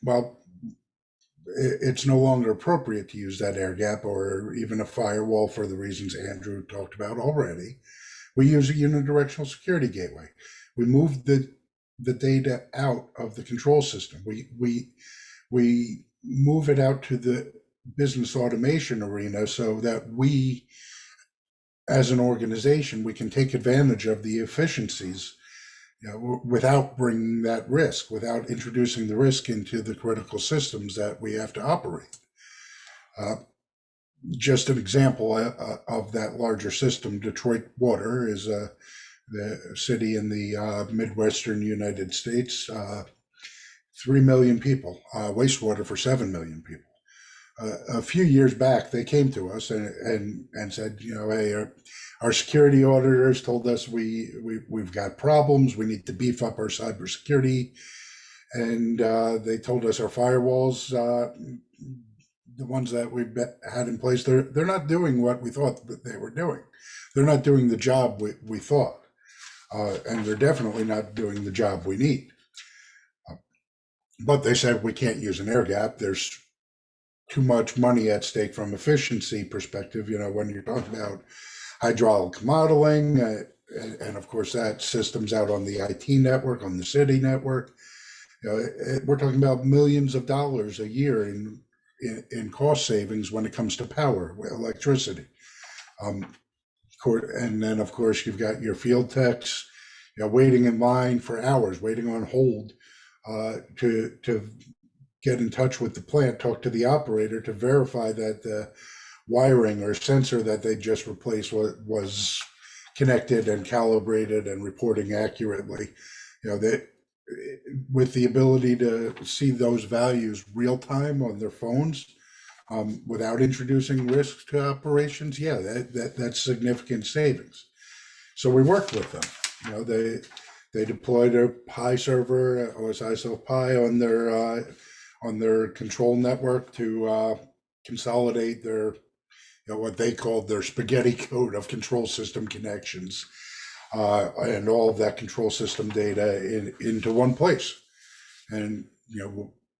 Well, it's no longer appropriate to use that air gap or even a firewall for the reasons Andrew talked about already. We use a unidirectional security gateway. We move the data out of the control system. We move it out to the business automation arena so that we, as an organization, we can take advantage of the efficiencies without bringing that risk, without introducing the risk into the critical systems that we have to operate. Just an example of that larger system, Detroit Water is the city in the Midwestern United States, 3 million people, wastewater for 7 million people. A few years back, they came to us and said, hey, our security auditors told us we've got problems. We need to beef up our cybersecurity. And they told us our firewalls, the ones that we had in place, they're not doing what we thought that they were doing. They're not doing the job we thought. And they're definitely not doing the job we need. But they said we can't use an air gap. There's too much money at stake from efficiency perspective. When you're talking about hydraulic modeling, and of course that system's out on the IT network, on the city network. We're talking about millions of dollars a year in cost savings when it comes to power, electricity. And then of course you've got your field techs, waiting in line for hours, waiting on hold to get in touch with the plant, talk to the operator to verify that the wiring or sensor that they just replaced was connected and calibrated and reporting accurately. That with the ability to see those values real time on their phones, without introducing risk to operations, yeah, that's significant savings. So we worked with them. They deployed a Pi server, OSISO Pi, on their control network to consolidate their, what they called their spaghetti code of control system connections, and all of that control system data into one place. And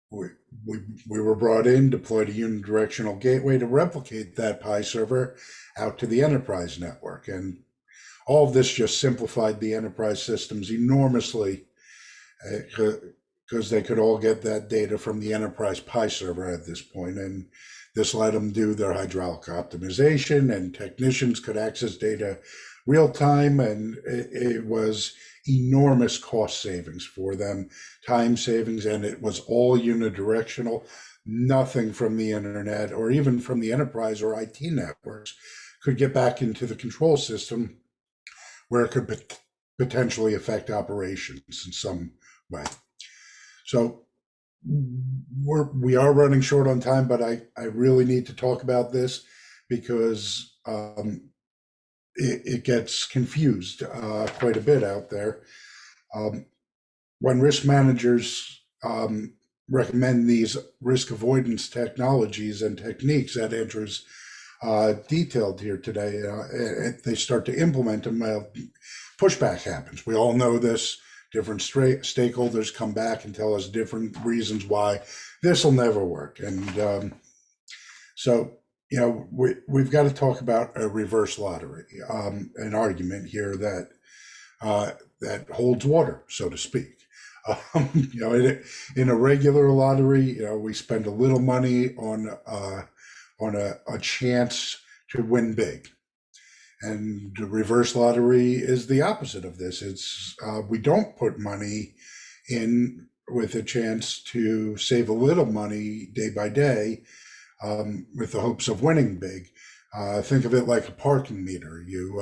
we were brought in, deployed a unidirectional gateway to replicate that Pi server out to the enterprise network. And all of this just simplified the enterprise systems enormously, because they could all get that data from the enterprise Pi server at this point. And this let them do their hydraulic optimization, and technicians could access data real time. And it was enormous cost savings for them, time savings, and it was all unidirectional. Nothing from the internet or even from the enterprise or IT networks could get back into the control system where it could potentially affect operations in some way. So we are running short on time, but I really need to talk about this because it gets confused quite a bit out there. When risk managers recommend these risk avoidance technologies and techniques that Andrew's detailed here today, they start to implement them, pushback happens. We all know this. Different stakeholders come back and tell us different reasons why this will never work. And so, we've got to talk about a reverse lottery, an argument here that holds water, so to speak. In a regular lottery, we spend a little money on a chance to win big. And the reverse lottery is the opposite of this. It's we don't put money in with a chance to save a little money day by day, with the hopes of winning big. Think of it like a parking meter. You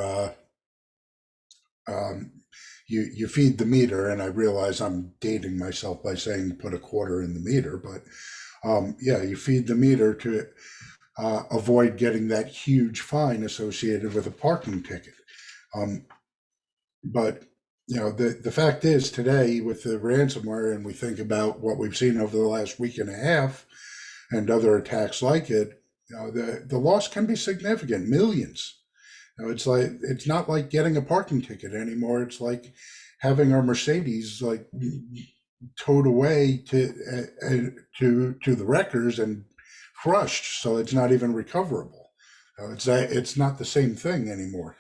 feed the meter, and I realize I'm dating myself by saying put a quarter in the meter, but you feed the meter to avoid getting that huge fine associated with a parking ticket. But the fact is, today with the ransomware, and we think about what we've seen over the last week and a half and other attacks like it, the loss can be significant, millions. It's not like getting a parking ticket anymore. It's like having our Mercedes towed away to the wreckers and crushed, so it's not even recoverable. It's not the same thing anymore.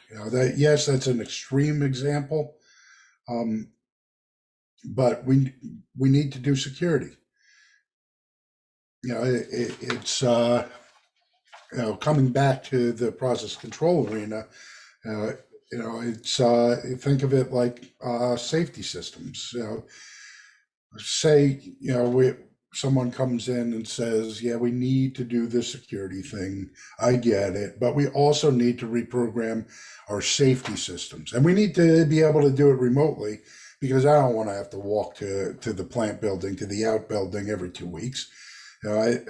Yes, that's an extreme example, but we need to do security. It's coming back to the process control arena. It's think of it like safety systems. Say someone comes in and says, yeah, we need to do this security thing. I get it, but we also need to reprogram our safety systems, and we need to be able to do it remotely, because I don't want to have to walk to the plant building, to the outbuilding every 2 weeks. We're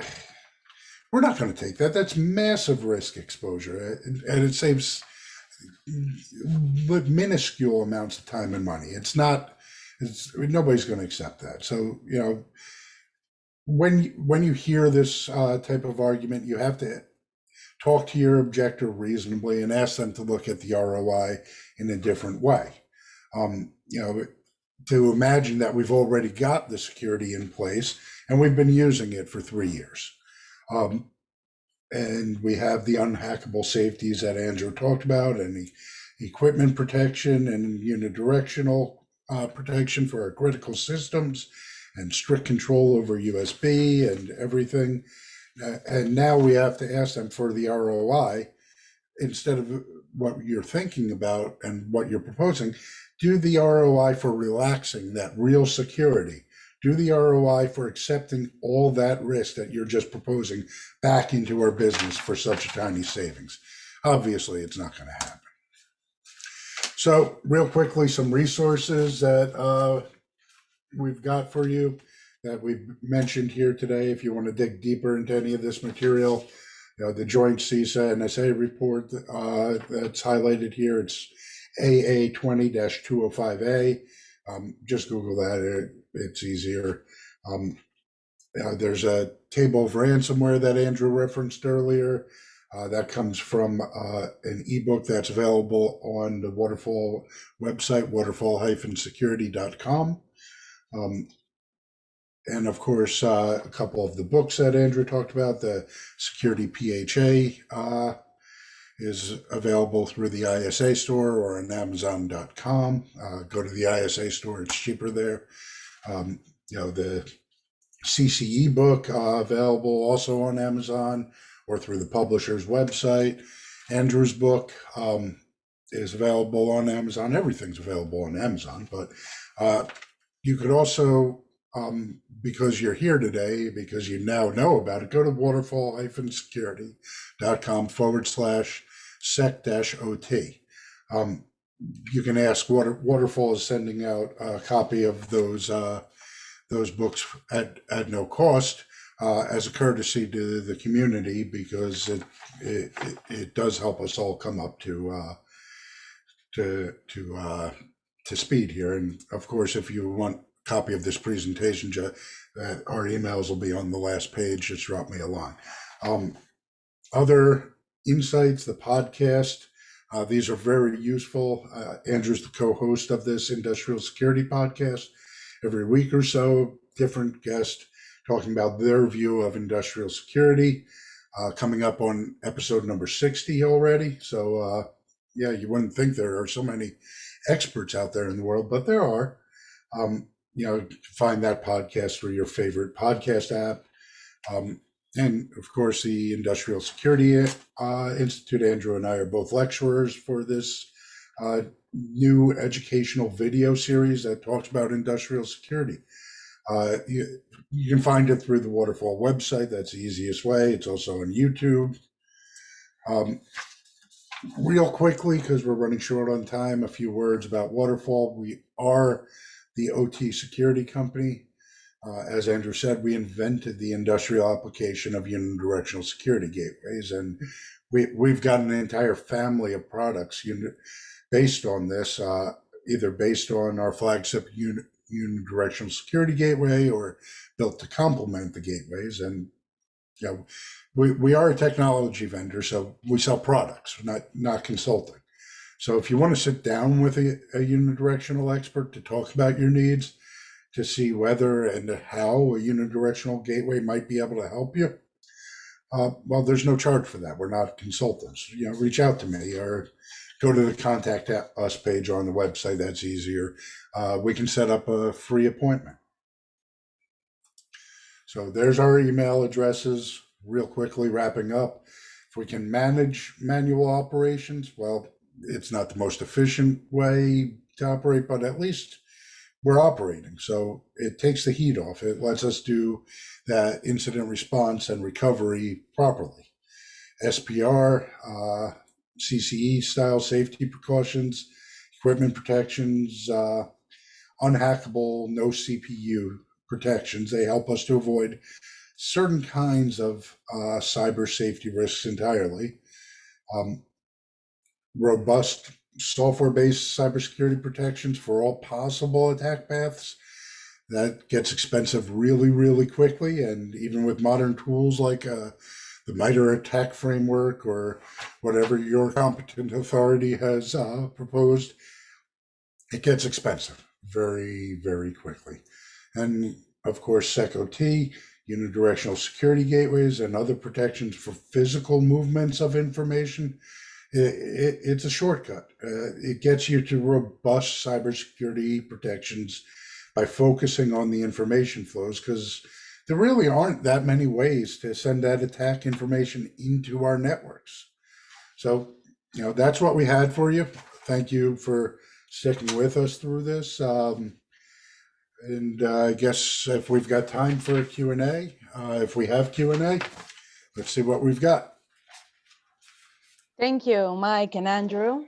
not going to take that. That's massive risk exposure, and it saves minuscule amounts of time and money. Nobody's going to accept that. So, when you hear this type of argument, you have to talk to your objector reasonably and ask them to look at the ROI in a different way. To imagine that we've already got the security in place and we've been using it for 3 years. And we have the unhackable safeties that Andrew talked about, and the equipment protection and unidirectional protection for our critical systems, and strict control over USB and everything. And now we have to ask them for the ROI instead of what you're thinking about and what you're proposing. Do the ROI for relaxing that real security. do the ROI for accepting all that risk that you're just proposing back into our business for such a tiny savings? Obviously, it's not going to happen. So real quickly, some resources that we've got for you that we've mentioned here today. If you want to dig deeper into any of this material, the joint CISA and SA report that's highlighted here, it's AA 20-205A. Just Google that, it's easier. There's a table of ransomware that Andrew referenced earlier. That comes from an ebook that's available on the Waterfall website, waterfall-security.com. And of course, a couple of the books that Andrew talked about, the Security PHA is available through the ISA store or on Amazon.com. Go to the ISA store, it's cheaper there. The CCE book available also on Amazon or through the publisher's website. Andrew's book is available on Amazon. Everything's available on Amazon, but you could also, because you're here today, because you now know about it, go to waterfall-security.com/sec-ot. You can ask Waterfall is sending out a copy of those books at no cost as a courtesy to the community, because it does help us all come up to speed here. And of course, if you want a copy of this presentation, our emails will be on the last page. Just drop me a line. Other insights, the podcast. These are very useful. Andrew's the co-host of this industrial security podcast. Every week or so, different guest talking about their view of industrial security. Coming up on episode number 60 already. So you wouldn't think there are so many experts out there in the world, but there are. You can find that podcast through your favorite podcast app. And of course, the Industrial Security Institute. Andrew and I are both lecturers for this new educational video series that talks about industrial security. You can find it through the Waterfall website. That's the easiest way. It's also on YouTube. Real quickly, because we're running short on time, a few words about Waterfall. We are the OT security company. As Andrew said, we invented the industrial application of unidirectional security gateways, and we've got an entire family of products based on this, either based on our flagship unidirectional security gateway or built to complement the gateways. And we are a technology vendor, so we sell products, not consulting. So if you want to sit down with a unidirectional expert to talk about your needs, to see whether and how a unidirectional gateway might be able to help you, well, there's no charge for that. We're not consultants. Reach out to me or go to the contact us page on the website. That's easier. We can set up a free appointment. So there's our email addresses. Real quickly, wrapping up. If we can manage manual operations, well, it's not the most efficient way to operate, but at least we're operating. So it takes the heat off. It lets us do that incident response and recovery properly. SPR, CCE style safety precautions, equipment protections, unhackable, no CPU protections. They help us to avoid certain kinds of cyber safety risks entirely. Robust software-based cybersecurity protections for all possible attack paths. That gets expensive really, really quickly. And even with modern tools like the MITRE attack framework or whatever your competent authority has proposed, it gets expensive very, very quickly. And of course, SecOT, unidirectional security gateways, and other protections for physical movements of information. It's a shortcut. It gets you to robust cybersecurity protections by focusing on the information flows, because there really aren't that many ways to send that attack information into our networks. So, that's what we had for you. Thank you for sticking with us through this. And I guess if we've got time for a Q&A, if we have Q&A, let's see what we've got. Thank you, Mike and Andrew.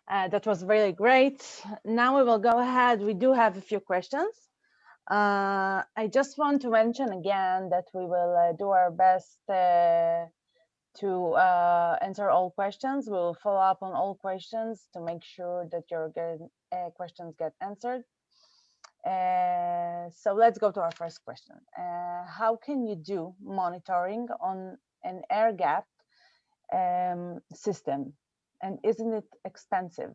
That was really great. Now we will go ahead. We do have a few questions. I just want to mention again that we will do our best to answer all questions. We'll follow up on all questions to make sure that your questions get answered. So let's go to our first question. How can you do monitoring on an air gap system, and isn't it expensive?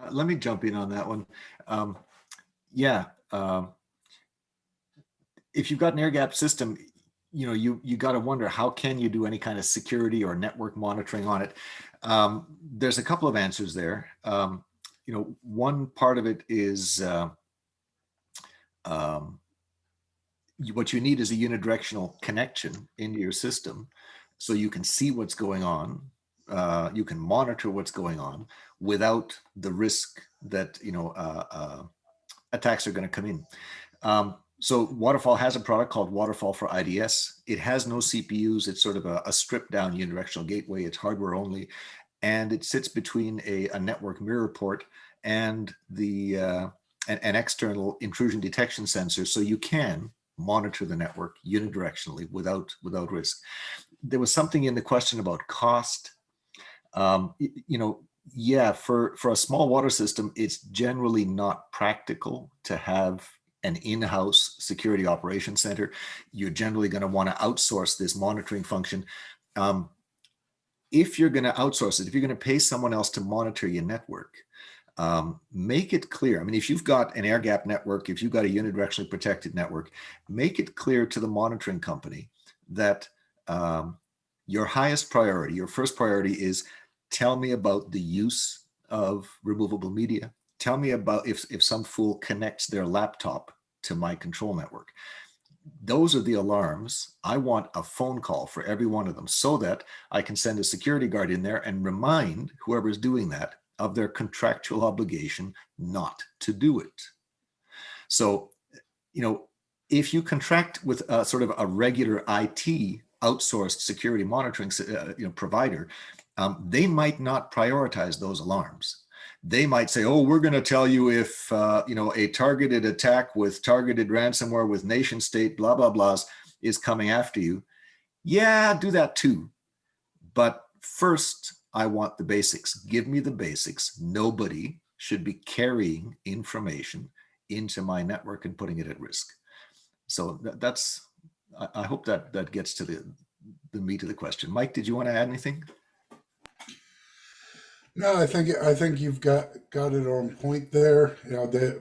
Let me jump in on that one. If you've got an air gap system, you got to wonder, how can you do any kind of security or network monitoring on it? There's a couple of answers there. One part of it is what you need is a unidirectional connection into your system, so you can see what's going on. You can monitor what's going on without the risk that attacks are going to come in. So Waterfall has a product called Waterfall for IDS. It has no CPUs. It's sort of a stripped down unidirectional gateway. It's hardware only, and it sits between a network mirror port and an external intrusion detection sensor, so you can monitor the network unidirectionally without risk. There was something in the question about cost. For a small water system, it's generally not practical to have an in-house security operations center. You're generally going to want to outsource this monitoring function. If you're going to outsource it, if you're going to pay someone else to monitor your network, make it clear. I mean, if you've got an air gap network, if you've got a unidirectionally protected network, make it clear to the monitoring company that your highest priority, your first priority is, tell me about the use of removable media. Tell me about if some fool connects their laptop to my control network. Those are the alarms. I want a phone call for every one of them, so that I can send a security guard in there and remind whoever's doing that of their contractual obligation not to do it. So, if you contract with a sort of a regular IT outsourced security monitoring provider, they might not prioritize those alarms. They might say, oh, we're going to tell you if a targeted attack with targeted ransomware with nation state blah blah blahs is coming after you. Yeah, do that too. But first, I want the basics. Give me the basics. Nobody should be carrying information into my network and putting it at risk. So that's, I hope that gets to the meat of the question. Mike, did you want to add anything? No, I think you've got it on point there.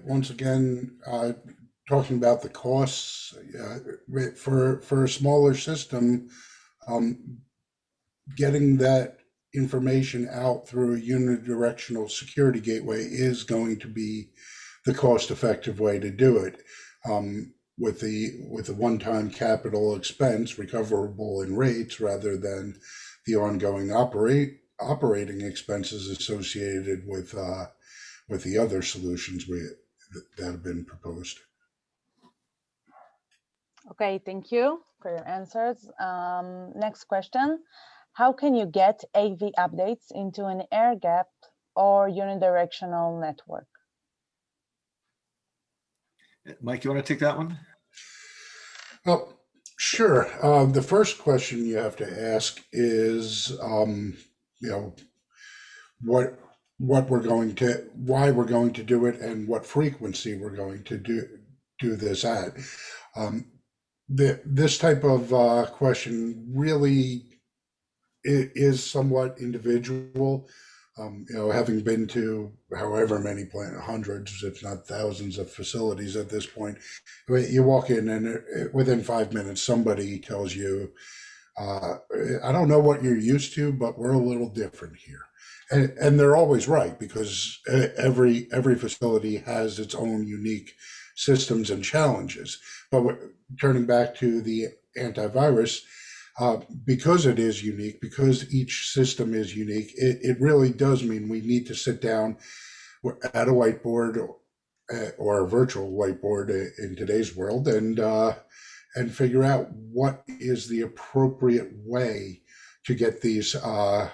Once again, talking about the costs for a smaller system, getting that information out through a unidirectional security gateway is going to be the cost-effective way to do it. With the one-time capital expense recoverable in rates, rather than the ongoing operating expenses associated with the other solutions that have been proposed. Okay, thank you for your answers. Next question. How can you get AV updates into an air gap or unidirectional network? Mike, you want to take that one? Well, sure. The first question you have to ask is, why we're going to do it, and what frequency we're going to do this at. This type of question really is somewhat individual. Having been to however many hundreds, if not thousands of facilities at this point, you walk in and within 5 minutes, somebody tells you, I don't know what you're used to, but we're a little different here. And they're always right, because every facility has its own unique systems and challenges. But turning back to the antivirus, because it is unique, because each system is unique, it really does mean we need to sit down at a whiteboard or a virtual whiteboard in today's world, and figure out what is the appropriate way to get these updates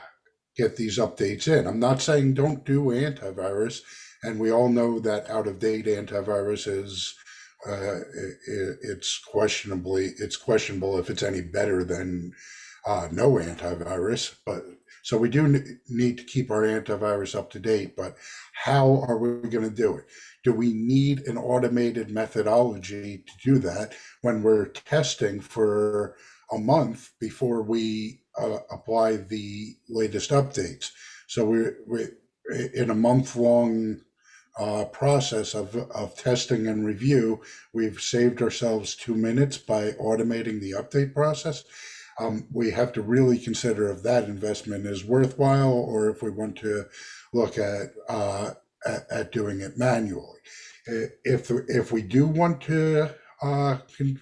in. I'm not saying don't do antivirus, and we all know that out of date antivirus is it's questionable if it's any better than no antivirus. But so we do need to keep our antivirus up to date. But how are we going to do it? Do we need an automated methodology to do that when we're testing for a month before we apply the latest updates? So we're in a month-long process of testing and review. We've saved ourselves 2 minutes by automating the update process. We have to really consider if that investment is worthwhile, or if we want to look at doing it manually. If we do want to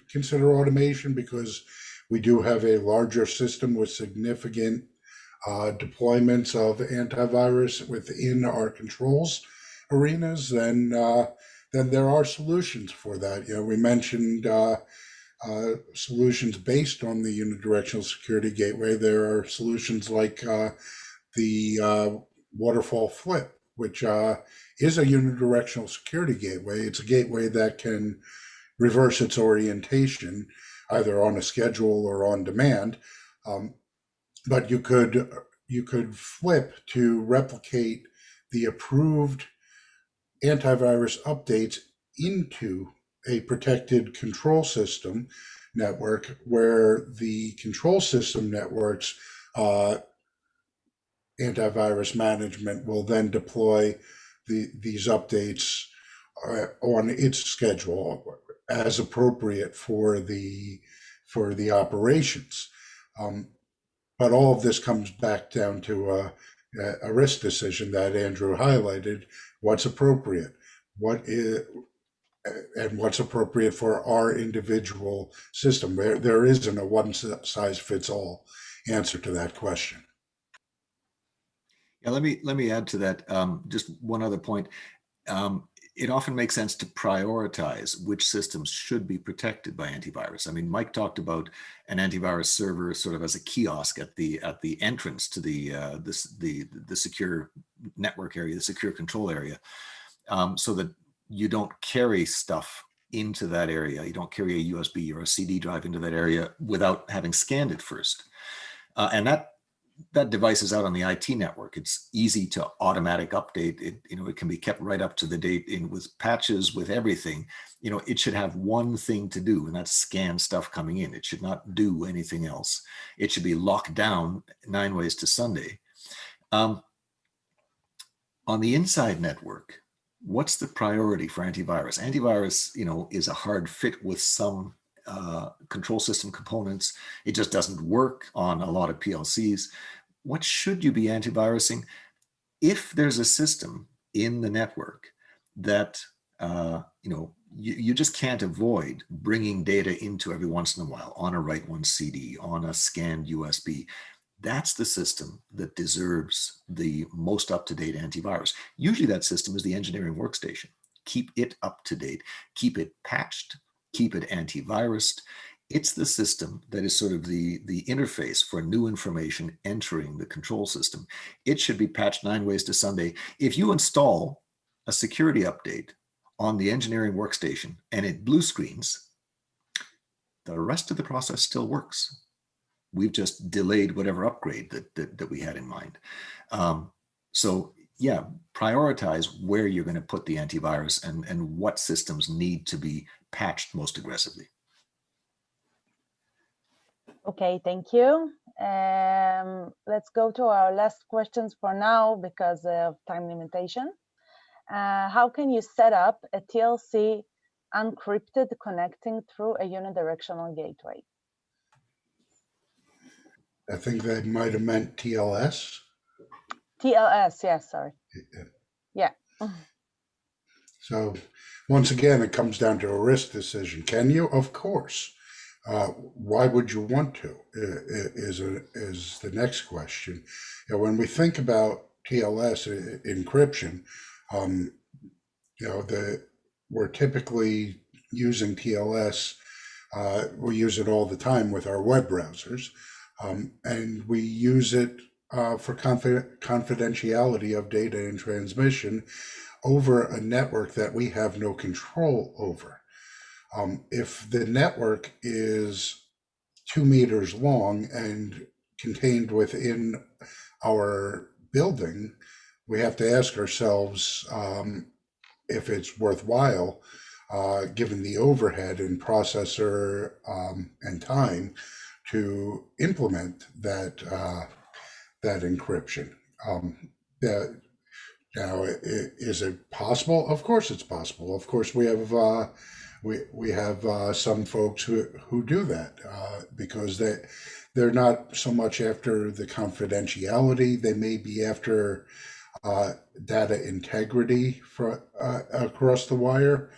consider automation, because we do have a larger system with significant deployments of antivirus within our controls arenas, then there are solutions for that. We mentioned solutions based on the Unidirectional Security Gateway. There are solutions like the Waterfall Flip, which is a unidirectional security gateway. It's a gateway that can reverse its orientation, either on a schedule or on demand. But you could flip to replicate the approved antivirus updates into a protected control system network, where the control system network's antivirus management will then deploy these updates on its schedule as appropriate for the operations. But all of this comes back down to a risk decision that Andrew highlighted. What's appropriate? What's appropriate for our individual system? There isn't a one-size-fits-all answer to that question. Yeah, let me add to that. Just one other point. It often makes sense to prioritize which systems should be protected by antivirus. I mean, Mike talked about an antivirus server sort of as a kiosk at the entrance to the secure network area, the secure control area, so that you don't carry stuff into that area. You don't carry a USB or a CD drive into that area without having scanned it first. And that device is out on the IT network. It's easy to automatic update. It can be kept right up to the date with patches, with everything. It should have one thing to do, and that's scan stuff coming in. It should not do anything else. It should be locked down 9 ways to Sunday. On the inside network, what's the priority for antivirus? Antivirus, is a hard fit with some control system components. It just doesn't work on a lot of PLCs. What should you be antivirusing? If there's a system in the network that you just can't avoid bringing data into every once in a while on a write one CD, on a scanned USB, that's the system that deserves the most up-to-date antivirus. Usually that system is the engineering workstation. Keep it up to date, keep it patched, keep it antivirused. It's the system that is sort of the interface for new information entering the control system. It should be patched 9 ways to Sunday. If you install a security update on the engineering workstation and it blue screens, the rest of the process still works. We've just delayed whatever upgrade that we had in mind. So yeah, prioritize where you're going to put the antivirus and what systems need to be patched most aggressively. Okay, thank you. Let's go to our last questions for now because of time limitation. How can you set up a TLC encrypted connecting through a unidirectional gateway? I think they might have meant TLS. TLS, yes, sorry. Yeah. So once again, it comes down to a risk decision. Can you? Of course. Why would you want to? Is the next question. When we think about TLS encryption, we're typically using TLS. We use it all the time with our web browsers, and we use it for confidentiality of data and transmission over a network that we have no control over. If the network is 2 meters long and contained within our building, we have to ask ourselves if it's worthwhile, given the overhead and processor and time, to implement that that encryption. That Now, is it possible? Of course, it's possible. Of course, we have some folks who do that because they're not so much after the confidentiality. They may be after data integrity for across the wire,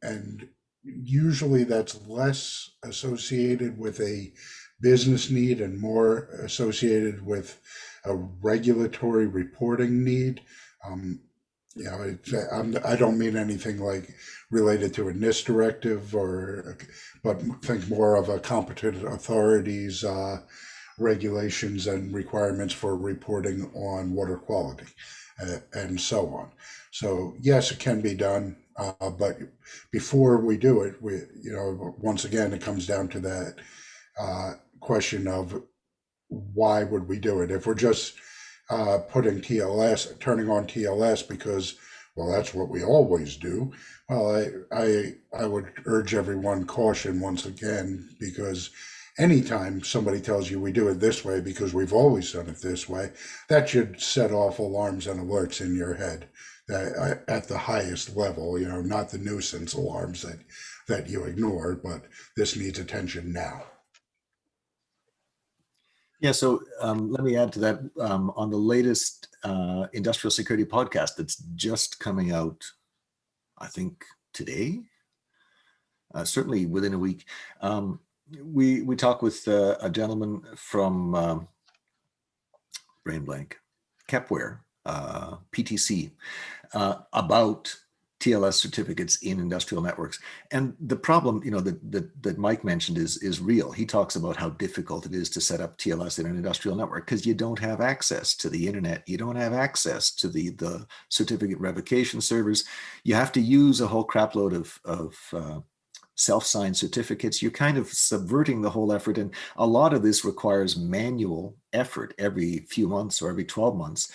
and usually that's less associated with a business need and more associated with a regulatory reporting need. I don't mean anything like related to a NIST directive, but think more of a competent authorities regulations and requirements for reporting on water quality and so on. So yes, it can be done, but before we do it, once again, it comes down to that question of why would we do it? If we're just turning on TLS because, well, that's what we always do. Well, I would urge everyone caution once again, because anytime somebody tells you we do it this way because we've always done it this way, that should set off alarms and alerts in your head at the highest level, not the nuisance alarms that you ignore, but this needs attention now. Yeah, so let me add to that. On the latest industrial security podcast that's just coming out, I think today, certainly within a week, we talk with a gentleman from brain blank, Kepware, PTC, about TLS certificates in industrial networks. And the problem, that Mike mentioned is real. He talks about how difficult it is to set up TLS in an industrial network because you don't have access to the internet. You don't have access to the certificate revocation servers. You have to use a whole crapload of self-signed certificates. You're kind of subverting the whole effort. And a lot of this requires manual effort every few months or every 12 months.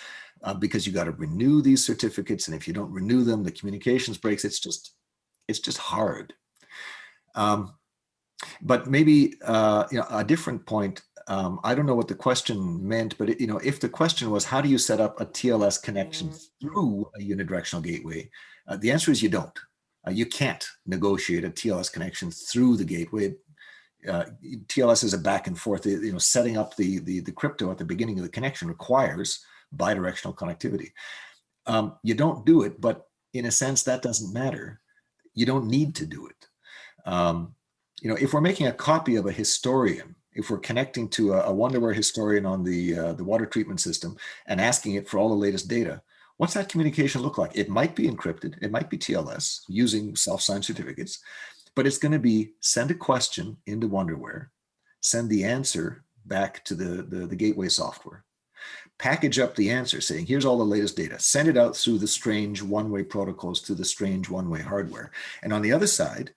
Because you got to renew these certificates, and if you don't renew them, the communications breaks. It's just hard. But maybe a different point. I don't know what the question meant, but if the question was how do you set up a TLS connection through a unidirectional gateway, the answer is you don't. You can't negotiate a TLS connection through the gateway. TLS is a back and forth. Setting up the crypto at the beginning of the connection requires bidirectional connectivity. You don't do it, but in a sense, that doesn't matter. You don't need to do it. If we're making a copy of a historian, if we're connecting to a Wonderware historian on the water treatment system and asking it for all the latest data, what's that communication look like? It might be encrypted. It might be TLS using self-signed certificates, but it's going to be send a question into Wonderware, send the answer back to the gateway software. Package up the answer saying, here's all the latest data, send it out through the strange one-way protocols to the strange one-way hardware. And on the other side,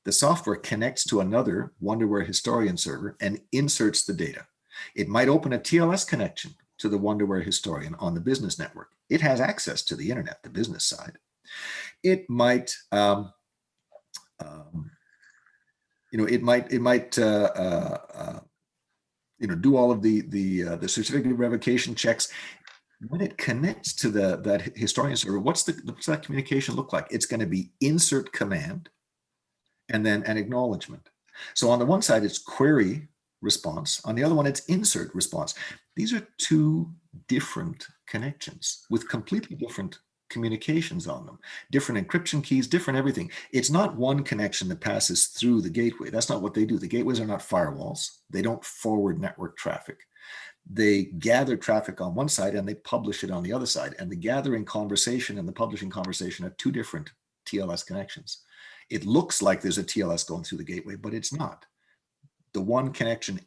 the software connects to another Wonderware historian server and inserts the data. It might open a TLS connection to the Wonderware historian on the business network. It has access to the internet, the business side. It might, do all of the certificate revocation checks. When it connects to that historian server, what's that communication look like? It's going to be insert command and then an acknowledgement. So on the one side, it's query response. On the other one, it's insert response. These are two different connections with completely different communications on them, different encryption keys, different everything. It's not one connection that passes through the gateway. That's not what they do. The gateways are not firewalls. They don't forward network traffic. They gather traffic on one side and they publish it on the other side. And the gathering conversation and the publishing conversation are two different TLS connections. It looks like there's a TLS going through the gateway, but it's not. The one connection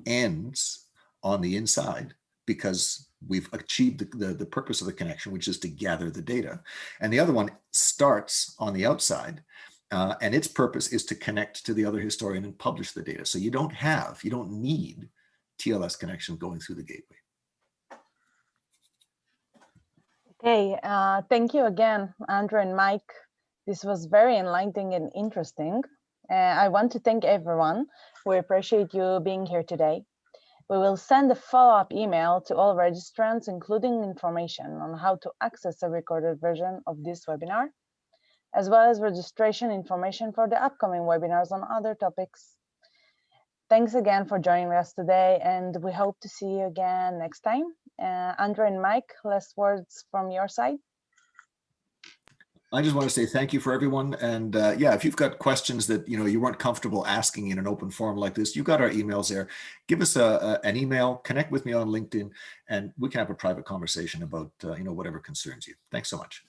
ends on the inside because we've achieved the purpose of the connection, which is to gather the data. And the other one starts on the outside, and its purpose is to connect to the other historian and publish the data. So you don't need TLS connection going through the gateway. Okay, thank you again, Andrew and Mike. This was very enlightening and interesting. I want to thank everyone. We appreciate you being here today. We will send a follow-up email to all registrants, including information on how to access a recorded version of this webinar, as well as registration information for the upcoming webinars on other topics. Thanks again for joining us today, and we hope to see you again next time. Andrew and Mike, last words from your side? I just want to say thank you for everyone. And yeah, if you've got questions that you weren't comfortable asking in an open forum like this, you've got our emails there. Give us an email, connect with me on LinkedIn, and we can have a private conversation about whatever concerns you. Thanks so much.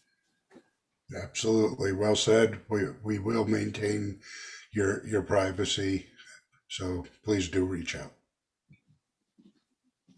Absolutely. Well said. We will maintain your privacy. So please do reach out.